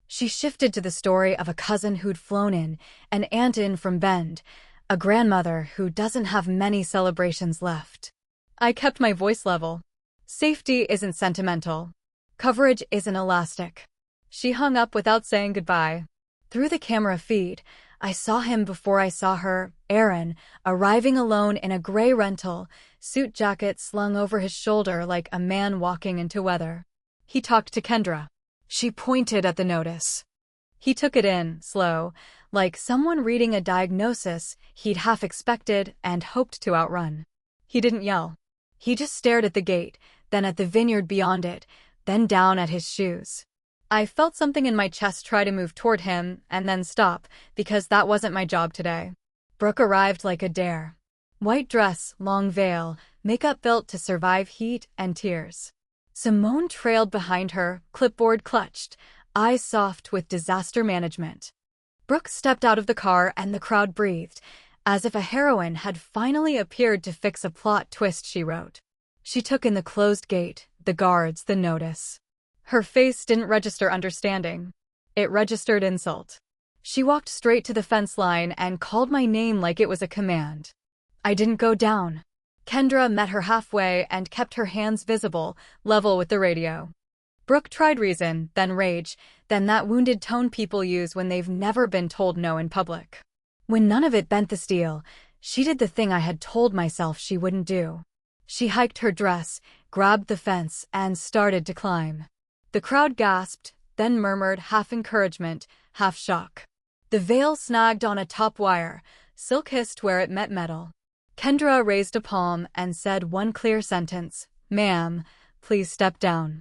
She shifted to the story of a cousin who'd flown in, an aunt in from Bend, a grandmother who doesn't have many celebrations left. I kept my voice level. Safety isn't sentimental. Coverage isn't elastic. She hung up without saying goodbye. Through the camera feed, I saw him before I saw her, Aaron, arriving alone in a gray rental, suit jacket slung over his shoulder like a man walking into weather. He talked to Kendra. She pointed at the notice. He took it in, slow, like someone reading a diagnosis he'd half expected and hoped to outrun. He didn't yell. He just stared at the gate, then at the vineyard beyond it, then down at his shoes. I felt something in my chest try to move toward him and then stop, because that wasn't my job today. Brooke arrived like a dare. White dress, long veil, makeup built to survive heat and tears. Simone trailed behind her, clipboard clutched, eyes soft with disaster management. Brooke stepped out of the car and the crowd breathed, as if a heroine had finally appeared to fix a plot twist she wrote. She took in the closed gate, the guards, the notice. Her face didn't register understanding. It registered insult. She walked straight to the fence line and called my name like it was a command. I didn't go down. Kendra met her halfway and kept her hands visible, level with the radio. Brooke tried reason, then rage, then that wounded tone people use when they've never been told no in public. When none of it bent the steel, she did the thing I had told myself she wouldn't do. She hiked her dress, grabbed the fence, and started to climb. The crowd gasped, then murmured, half encouragement, half shock. The veil snagged on a top wire, silk hissed where it met metal. Kendra raised a palm and said one clear sentence, "Ma'am, please step down."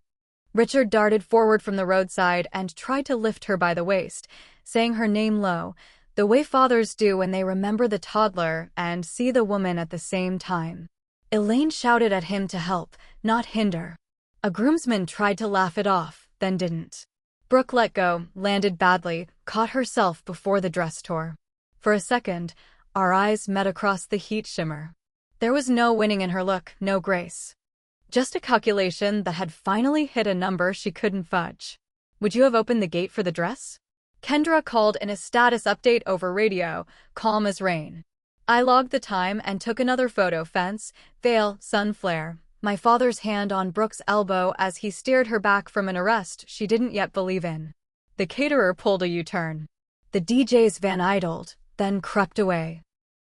Richard darted forward from the roadside and tried to lift her by the waist, saying her name low, the way fathers do when they remember the toddler and see the woman at the same time. Elaine shouted at him to help, not hinder. A groomsman tried to laugh it off, then didn't. Brooke let go, landed badly, caught herself before the dress tore. For a second, our eyes met across the heat shimmer. There was no winning in her look, no grace. Just a calculation that had finally hit a number she couldn't fudge. "Would you have opened the gate for the dress?" Kendra called in a status update over radio, calm as rain. I logged the time and took another photo, fence, veil, sun flare. My father's hand on Brooke's elbow as he steered her back from an arrest she didn't yet believe in. The caterer pulled a U-turn. The DJ's van idled, then crept away.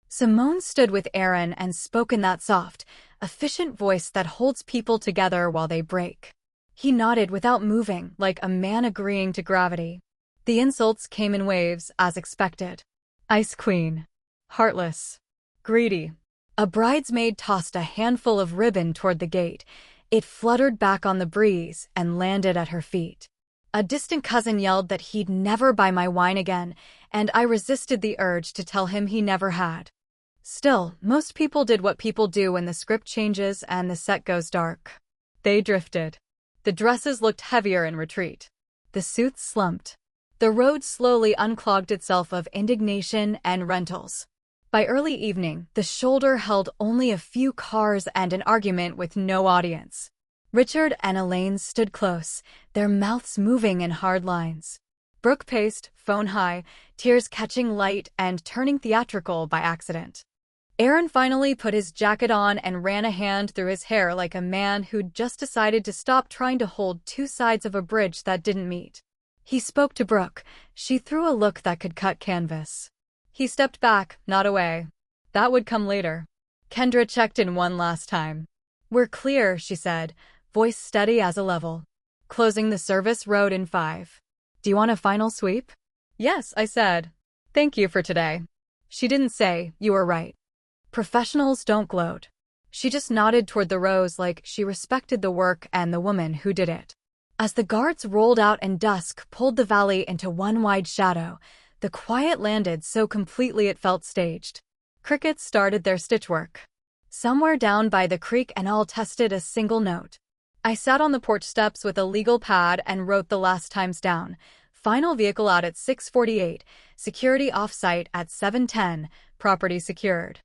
Simone stood with Aaron and spoke in that soft, efficient voice that holds people together while they break. He nodded without moving, like a man agreeing to gravity. The insults came in waves, as expected. Ice Queen. Heartless. Greedy. A bridesmaid tossed a handful of ribbon toward the gate. It fluttered back on the breeze and landed at her feet. A distant cousin yelled that he'd never buy my wine again, and I resisted the urge to tell him he never had. Still, most people did what people do when the script changes and the set goes dark. They drifted. The dresses looked heavier in retreat. The suits slumped. The road slowly unclogged itself of indignation and rentals. By early evening, the shoulder held only a few cars and an argument with no audience. Richard and Elaine stood close, their mouths moving in hard lines. Brooke paced, phone high, tears catching light and turning theatrical by accident. Aaron finally put his jacket on and ran a hand through his hair like a man who'd just decided to stop trying to hold two sides of a bridge that didn't meet. He spoke to Brooke. She threw a look that could cut canvas. He stepped back, not away. That would come later. Kendra checked in one last time. "We're clear," she said, voice steady as a level. Closing the service road in 5. "Do you want a final sweep?" "Yes," I said. "Thank you for today." She didn't say, "You were right." Professionals don't gloat. She just nodded toward the rows like she respected the work and the woman who did it. As the guards rolled out and dusk pulled the valley into one wide shadow, the quiet landed so completely it felt staged. Crickets started their stitchwork. Somewhere down by the creek and all tested a single note. I sat on the porch steps with a legal pad and wrote the last times down. Final vehicle out at 6:48, security off-site at 7:10, property secured.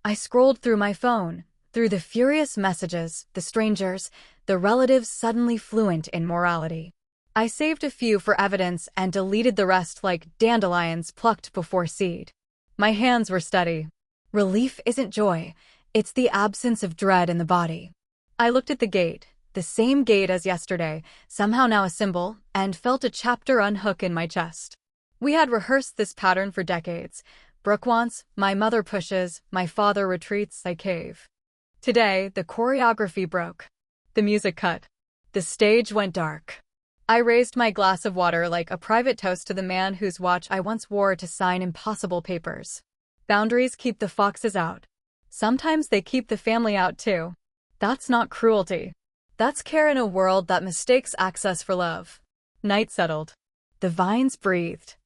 I scrolled through my phone, through the furious messages, the strangers, the relatives suddenly fluent in morality. I saved a few for evidence and deleted the rest like dandelions plucked before seed. My hands were steady. Relief isn't joy, it's the absence of dread in the body. I looked at the gate, the same gate as yesterday, somehow now a symbol, and felt a chapter unhook in my chest. We had rehearsed this pattern for decades. Brooke wants, my mother pushes, my father retreats, I cave. Today, the choreography broke. The music cut. The stage went dark. I raised my glass of water like a private toast to the man whose watch I once wore to sign impossible papers. Boundaries keep the foxes out. Sometimes they keep the family out too. That's not cruelty. That's care in a world that mistakes access for love. Night settled. The vines breathed.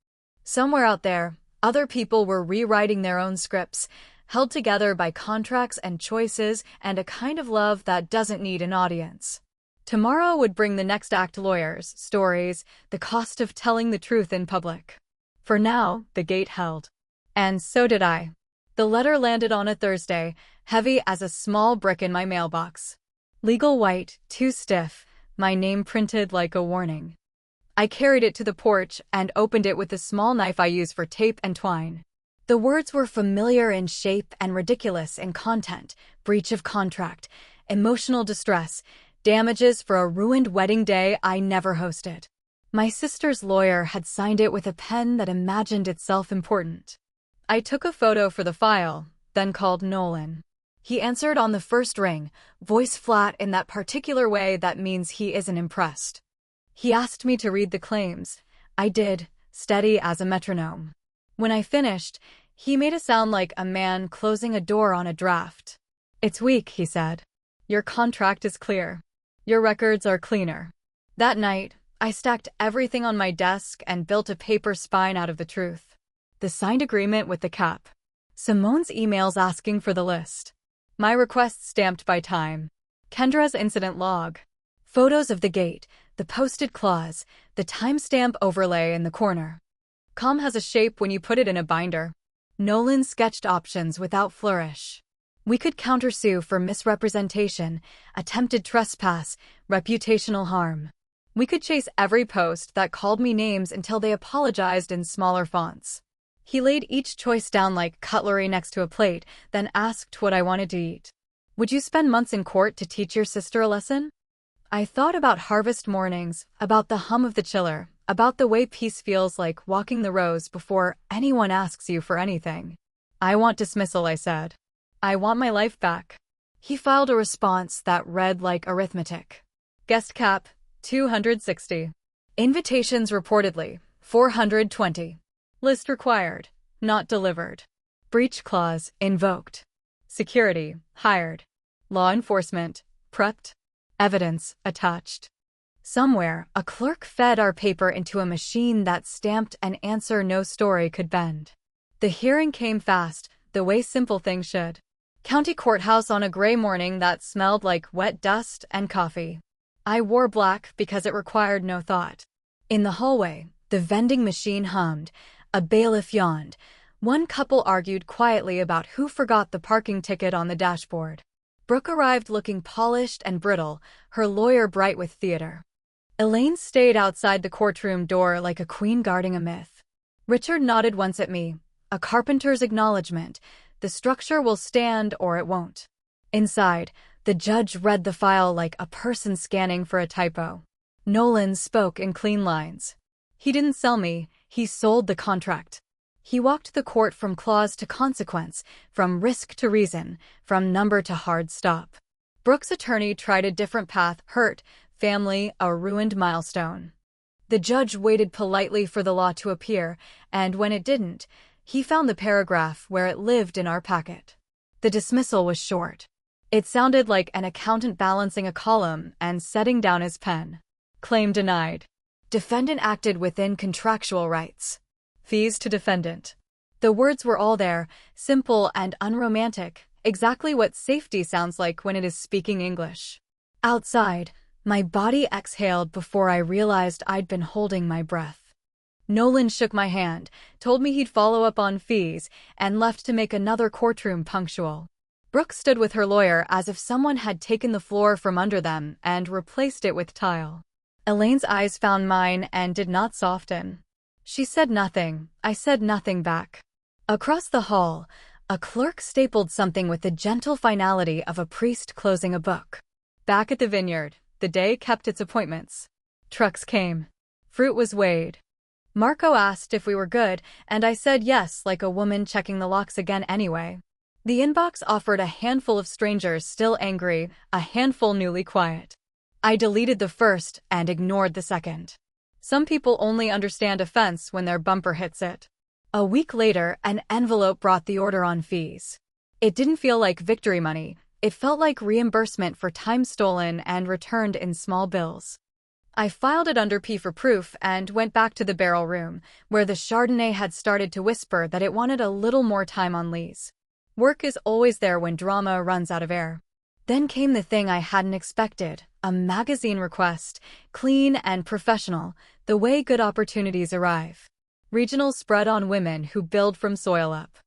Somewhere out there, other people were rewriting their own scripts, held together by contracts and choices and a kind of love that doesn't need an audience. Tomorrow would bring the next act: lawyers, stories, the cost of telling the truth in public. For now, the gate held. And so did I. The letter landed on a Thursday, heavy as a small brick in my mailbox. Legal white, too stiff, my name printed like a warning. I carried it to the porch and opened it with the small knife I use for tape and twine. The words were familiar in shape and ridiculous in content: breach of contract, emotional distress, damages for a ruined wedding day I never hosted. My sister's lawyer had signed it with a pen that imagined itself important. I took a photo for the file, then called Nolan. He answered on the first ring, voice flat in that particular way that means he isn't impressed. He asked me to read the claims. I did, steady as a metronome. When I finished, he made it sound like a man closing a door on a draft. "It's weak," he said. "Your contract is clear. Your records are cleaner." That night, I stacked everything on my desk and built a paper spine out of the truth. The signed agreement with the cap. Simone's emails asking for the list. My request stamped by time. Kendra's incident log. Photos of the gate, the posted clause, the timestamp overlay in the corner. Calm has a shape when you put it in a binder. Nolan sketched options without flourish. We could countersue for misrepresentation, attempted trespass, reputational harm. We could chase every post that called me names until they apologized in smaller fonts. He laid each choice down like cutlery next to a plate, then asked what I wanted to eat. "Would you spend months in court to teach your sister a lesson?" I thought about harvest mornings, about the hum of the chiller, about the way peace feels like walking the rows before anyone asks you for anything. "I want dismissal," I said. "I want my life back." He filed a response that read like arithmetic. Guest cap, 260. Invitations reportedly, 420. List required, not delivered. Breach clause, invoked. Security, hired. Law enforcement, prepped. Evidence, attached. Somewhere, a clerk fed our paper into a machine that stamped an answer no story could bend. The hearing came fast, the way simple things should. County courthouse on a gray morning that smelled like wet dust and coffee. I wore black because it required no thought. In the hallway, the vending machine hummed. A bailiff yawned. One couple argued quietly about who forgot the parking ticket on the dashboard. Brooke arrived looking polished and brittle, her lawyer bright with theater. Elaine stayed outside the courtroom door like a queen guarding a myth. Richard nodded once at me, a carpenter's acknowledgement. The structure will stand or it won't. Inside, the judge read the file like a person scanning for a typo. Nolan spoke in clean lines. He didn't sell me, he sold the contract. He walked the court from clause to consequence, from risk to reason, from number to hard stop. Brooke's attorney tried a different path: hurt, family, a ruined milestone. The judge waited politely for the law to appear, and when it didn't, he found the paragraph where it lived in our packet. The dismissal was short. It sounded like an accountant balancing a column and setting down his pen. Claim denied. Defendant acted within contractual rights. Fees to defendant. The words were all there, simple and unromantic, exactly what safety sounds like when it is speaking English. Outside, my body exhaled before I realized I'd been holding my breath. Nolan shook my hand, told me he'd follow up on fees, and left to make another courtroom punctual. Brooke stood with her lawyer as if someone had taken the floor from under them and replaced it with tile. Elaine's eyes found mine and did not soften. She said nothing. I said nothing back. Across the hall, a clerk stapled something with the gentle finality of a priest closing a book. Back at the vineyard, the day kept its appointments. Trucks came. Fruit was weighed. Marco asked if we were good, and I said yes, like a woman checking the locks again anyway. The inbox offered a handful of strangers still angry, a handful newly quiet. I deleted the first and ignored the second. Some people only understand offense when their bumper hits it. A week later, an envelope brought the order on fees. It didn't feel like victory money. It felt like reimbursement for time stolen and returned in small bills. I filed it under P for proof and went back to the barrel room, where the Chardonnay had started to whisper that it wanted a little more time on lease. Work is always there when drama runs out of air. Then came the thing I hadn't expected, a magazine request, clean and professional, the way good opportunities arrive. Regional spread on women who build from soil up.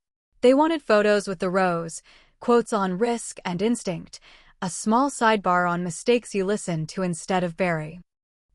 They wanted photos with the rows, quotes on risk and instinct, a small sidebar on mistakes you listen to instead of bury.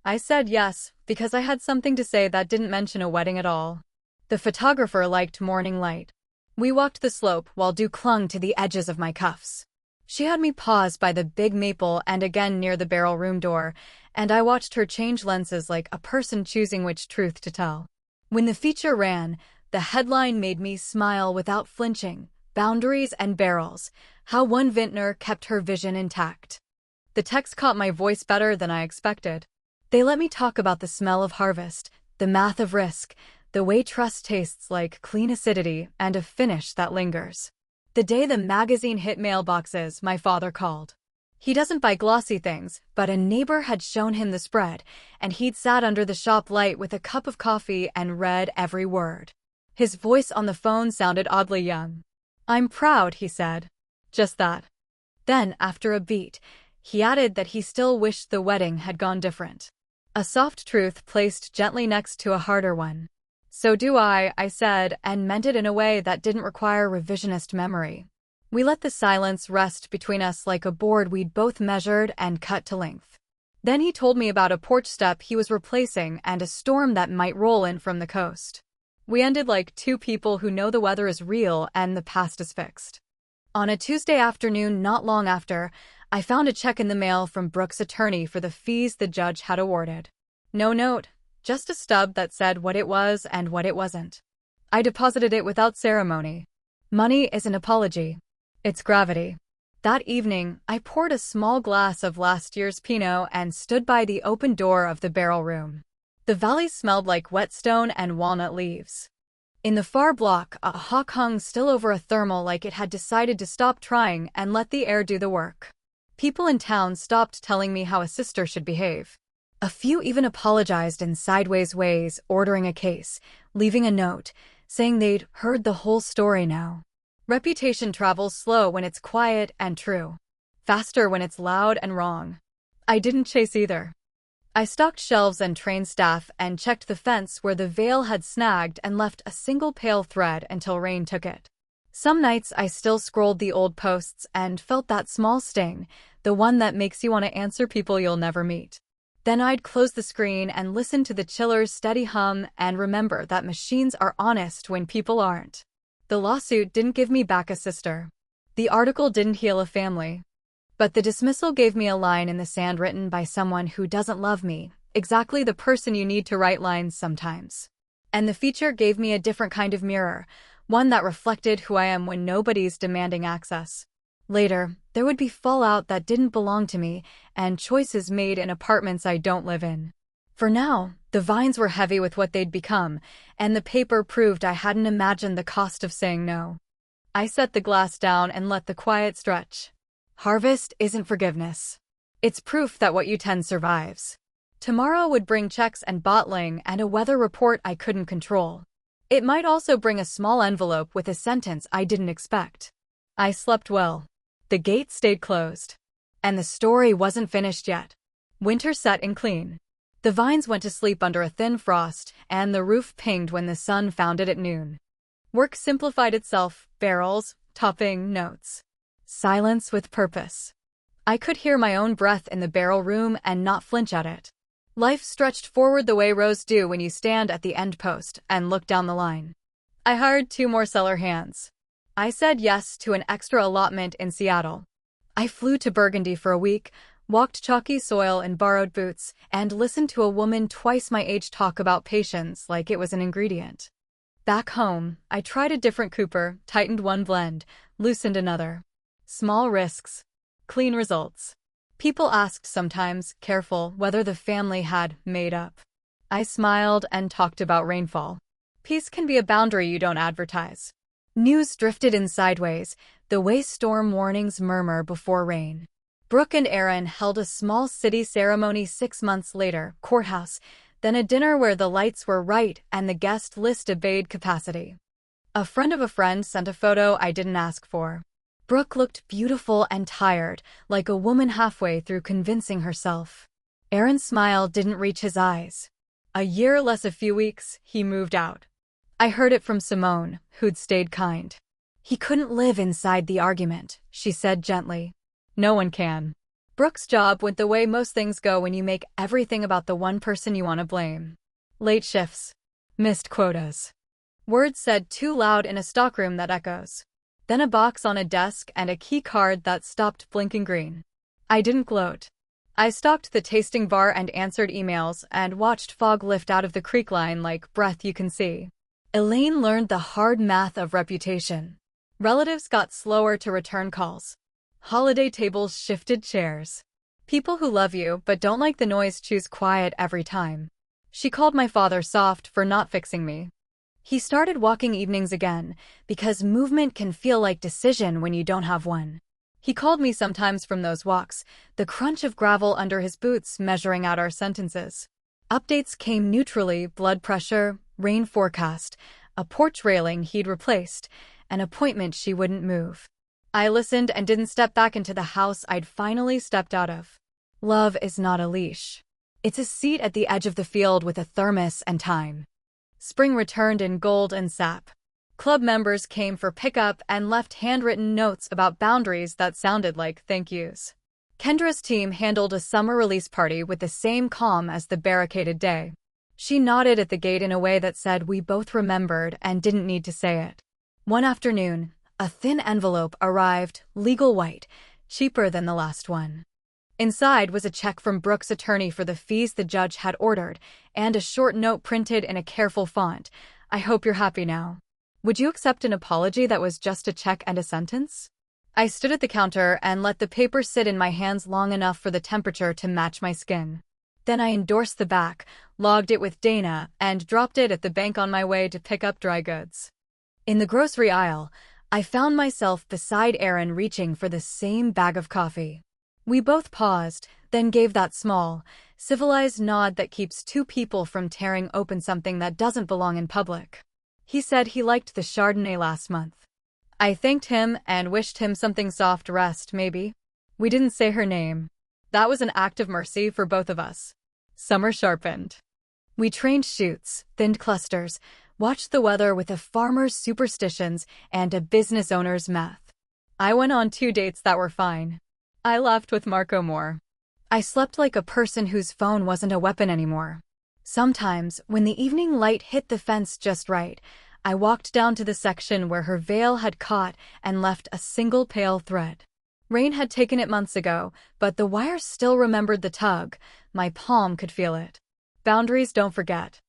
I said yes, because I had something to say that didn't mention a wedding at all. The photographer liked morning light. We walked the slope while dew clung to the edges of my cuffs. She had me pause by the big maple and again near the barrel room door, and I watched her change lenses like a person choosing which truth to tell. When the feature ran, the headline made me smile without flinching. Boundaries and barrels, how one vintner kept her vision intact. The text caught my voice better than I expected. They let me talk about the smell of harvest, the math of risk, the way trust tastes like clean acidity, and a finish that lingers. The day the magazine hit mailboxes, my father called. He doesn't buy glossy things, but a neighbor had shown him the spread, and he'd sat under the shop light with a cup of coffee and read every word. His voice on the phone sounded oddly young. "I'm proud," he said. Just that. Then, after a beat, he added that he still wished the wedding had gone different. A soft truth placed gently next to a harder one. "So do I said, and meant it in a way that didn't require revisionist memory. We let the silence rest between us like a board we'd both measured and cut to length. Then he told me about a porch step he was replacing and a storm that might roll in from the coast. We ended like two people who know the weather is real and the past is fixed. On a Tuesday afternoon not long after, I found a check in the mail from Brooke's attorney for the fees the judge had awarded. No note, just a stub that said what it was and what it wasn't. I deposited it without ceremony. Money is an apology. It's gravity. That evening, I poured a small glass of last year's Pinot and stood by the open door of the barrel room. The valley smelled like whetstone and walnut leaves. In the far block, a hawk hung still over a thermal like it had decided to stop trying and let the air do the work. People in town stopped telling me how a sister should behave. A few even apologized in sideways ways, ordering a case, leaving a note, saying they'd heard the whole story now. Reputation travels slow when it's quiet and true. Faster when it's loud and wrong. I didn't chase either. I stocked shelves and trained staff and checked the fence where the veil had snagged and left a single pale thread until rain took it. Some nights I still scrolled the old posts and felt that small sting, the one that makes you want to answer people you'll never meet. Then I'd close the screen and listen to the chiller's steady hum and remember that machines are honest when people aren't. The lawsuit didn't give me back a sister. The article didn't heal a family. But the dismissal gave me a line in the sand written by someone who doesn't love me, exactly the person you need to write lines sometimes. And the feature gave me a different kind of mirror, one that reflected who I am when nobody's demanding access. Later, there would be fallout that didn't belong to me, and choices made in apartments I don't live in. For now, the vines were heavy with what they'd become, and the paper proved I hadn't imagined the cost of saying no. I set the glass down and let the quiet stretch. Harvest isn't forgiveness. It's proof that what you tend survives. Tomorrow would bring checks and bottling and a weather report I couldn't control. It might also bring a small envelope with a sentence I didn't expect. I slept well. The gate stayed closed. And the story wasn't finished yet. Winter set in clean. The vines went to sleep under a thin frost, and the roof pinged when the sun found it at noon. Work simplified itself, barrels, topping, notes. Silence with purpose. I could hear my own breath in the barrel room and not flinch at it. Life stretched forward the way rows do when you stand at the end post and look down the line. I hired 2 more seller hands. I said yes to an extra allotment in Seattle. I flew to Burgundy for a week, walked chalky soil in borrowed boots, and listened to a woman twice my age talk about patience like it was an ingredient. Back home, I tried a different cooper, tightened one blend, loosened another. Small risks, clean results. People asked sometimes, careful, whether the family had made up. I smiled and talked about rainfall. Peace can be a boundary you don't advertise. News drifted in sideways, the way storm warnings murmur before rain. Brooke and Aaron held a small city ceremony 6 months later, courthouse, then a dinner where the lights were right and the guest list obeyed capacity. A friend of a friend sent a photo I didn't ask for. Brooke looked beautiful and tired, like a woman halfway through convincing herself. Aaron's smile didn't reach his eyes. A year less a few weeks, he moved out. I heard it from Simone, who'd stayed kind. He couldn't live inside the argument, she said gently. No one can. Brooke's job went the way most things go when you make everything about the one person you want to blame. Late shifts. Missed quotas. Words said too loud in a stockroom that echoes. Then a box on a desk and a key card that stopped blinking green. I didn't gloat. I stalked the tasting bar and answered emails and watched fog lift out of the creek line like breath you can see. Elaine learned the hard math of reputation. Relatives got slower to return calls. Holiday tables shifted chairs. People who love you but don't like the noise choose quiet every time. She called my father soft for not fixing me. He started walking evenings again, because movement can feel like decision when you don't have one. He called me sometimes from those walks, the crunch of gravel under his boots measuring out our sentences. Updates came neutrally: blood pressure, rain forecast, a porch railing he'd replaced, an appointment she wouldn't move. I listened and didn't step back into the house I'd finally stepped out of. Love is not a leash. It's a seat at the edge of the field with a thermos and time. Spring returned in gold and sap. Club members came for pickup and left handwritten notes about boundaries that sounded like thank yous. Kendra's team handled a summer release party with the same calm as the barricaded day. She nodded at the gate in a way that said we both remembered and didn't need to say it. One afternoon, a thin envelope arrived, legal white, cheaper than the last one. Inside was a check from Brooke's attorney for the fees the judge had ordered, and a short note printed in a careful font. I hope you're happy now. Would you accept an apology that was just a check and a sentence? I stood at the counter and let the paper sit in my hands long enough for the temperature to match my skin. Then I endorsed the back, logged it with Dana, and dropped it at the bank on my way to pick up dry goods. In the grocery aisle, I found myself beside Aaron reaching for the same bag of coffee. We both paused, then gave that small, civilized nod that keeps two people from tearing open something that doesn't belong in public. He said he liked the Chardonnay last month. I thanked him and wished him something soft rest, maybe. We didn't say her name. That was an act of mercy for both of us. Summer sharpened. We trained shoots, thinned clusters, watched the weather with a farmer's superstitions and a business owner's math. I went on 2 dates that were fine. I laughed with Marco more. I slept like a person whose phone wasn't a weapon anymore. Sometimes, when the evening light hit the fence just right, I walked down to the section where her veil had caught and left a single pale thread. Rain had taken it months ago, but the wire still remembered the tug. My palm could feel it. Boundaries don't forget.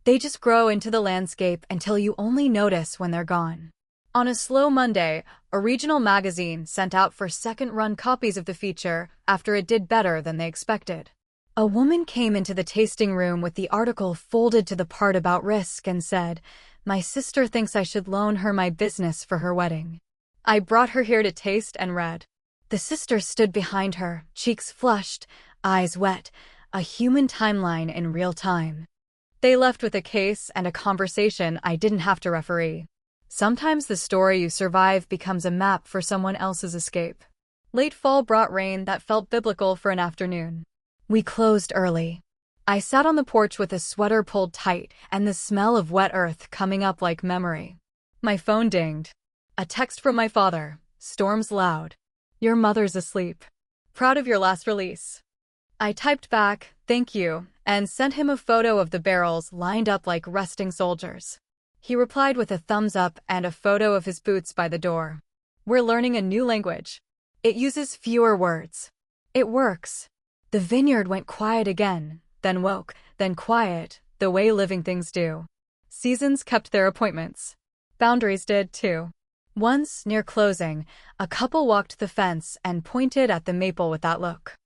They just grow into the landscape until you only notice when they're gone. On a slow Monday, a regional magazine sent out for second-run copies of the feature after it did better than they expected. A woman came into the tasting room with the article folded to the part about risk and said, "My sister thinks I should loan her my business for her wedding." I brought her here to taste and read. The sister stood behind her, cheeks flushed, eyes wet, a human timeline in real time. They left with a case and a conversation I didn't have to referee. Sometimes the story you survive becomes a map for someone else's escape. Late fall brought rain that felt biblical for an afternoon. We closed early. I sat on the porch with a sweater pulled tight and the smell of wet earth coming up like memory. My phone dinged. A text from my father. Storm's loud. Your mother's asleep. Proud of your last release. I typed back, thank you, and sent him a photo of the barrels lined up like resting soldiers. He replied with a thumbs up and a photo of his boots by the door. We're learning a new language. It uses fewer words. It works. The vineyard went quiet again, then woke, then quiet, the way living things do. Seasons kept their appointments. Boundaries did too. Once, near closing, a couple walked the fence and pointed at the maple with that look.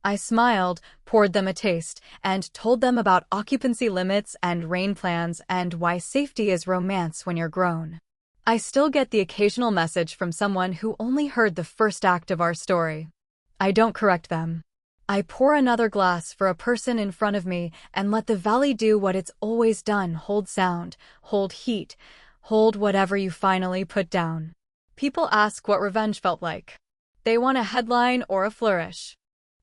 I smiled, poured them a taste, and told them about occupancy limits and rain plans and why safety is romance when you're grown. I still get the occasional message from someone who only heard the first act of our story. I don't correct them. I pour another glass for a person in front of me and let the valley do what it's always done: hold sound, hold heat, hold whatever you finally put down. People ask what revenge felt like. They want a headline or a flourish.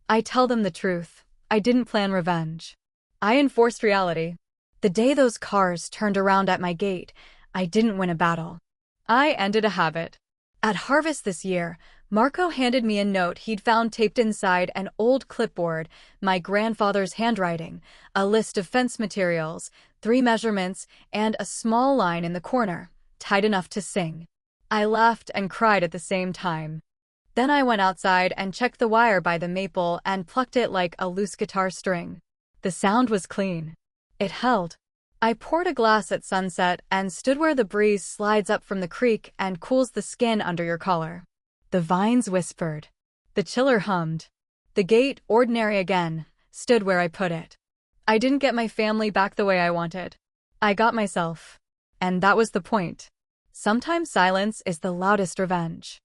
I tell them the truth. I didn't plan revenge. I enforced reality. The day those cars turned around at my gate, I didn't win a battle. I ended a habit. At harvest this year, Marco handed me a note he'd found taped inside an old clipboard, my grandfather's handwriting, a list of fence materials, 3 measurements, and a small line in the corner, tight enough to sing. I laughed and cried at the same time. Then I went outside and checked the wire by the maple and plucked it like a loose guitar string. The sound was clean. It held. I poured a glass at sunset and stood where the breeze slides up from the creek and cools the skin under your collar. The vines whispered. The chiller hummed. The gate, ordinary again, stood where I put it. I didn't get my family back the way I wanted. I got myself. And that was the point. Sometimes silence is the loudest revenge.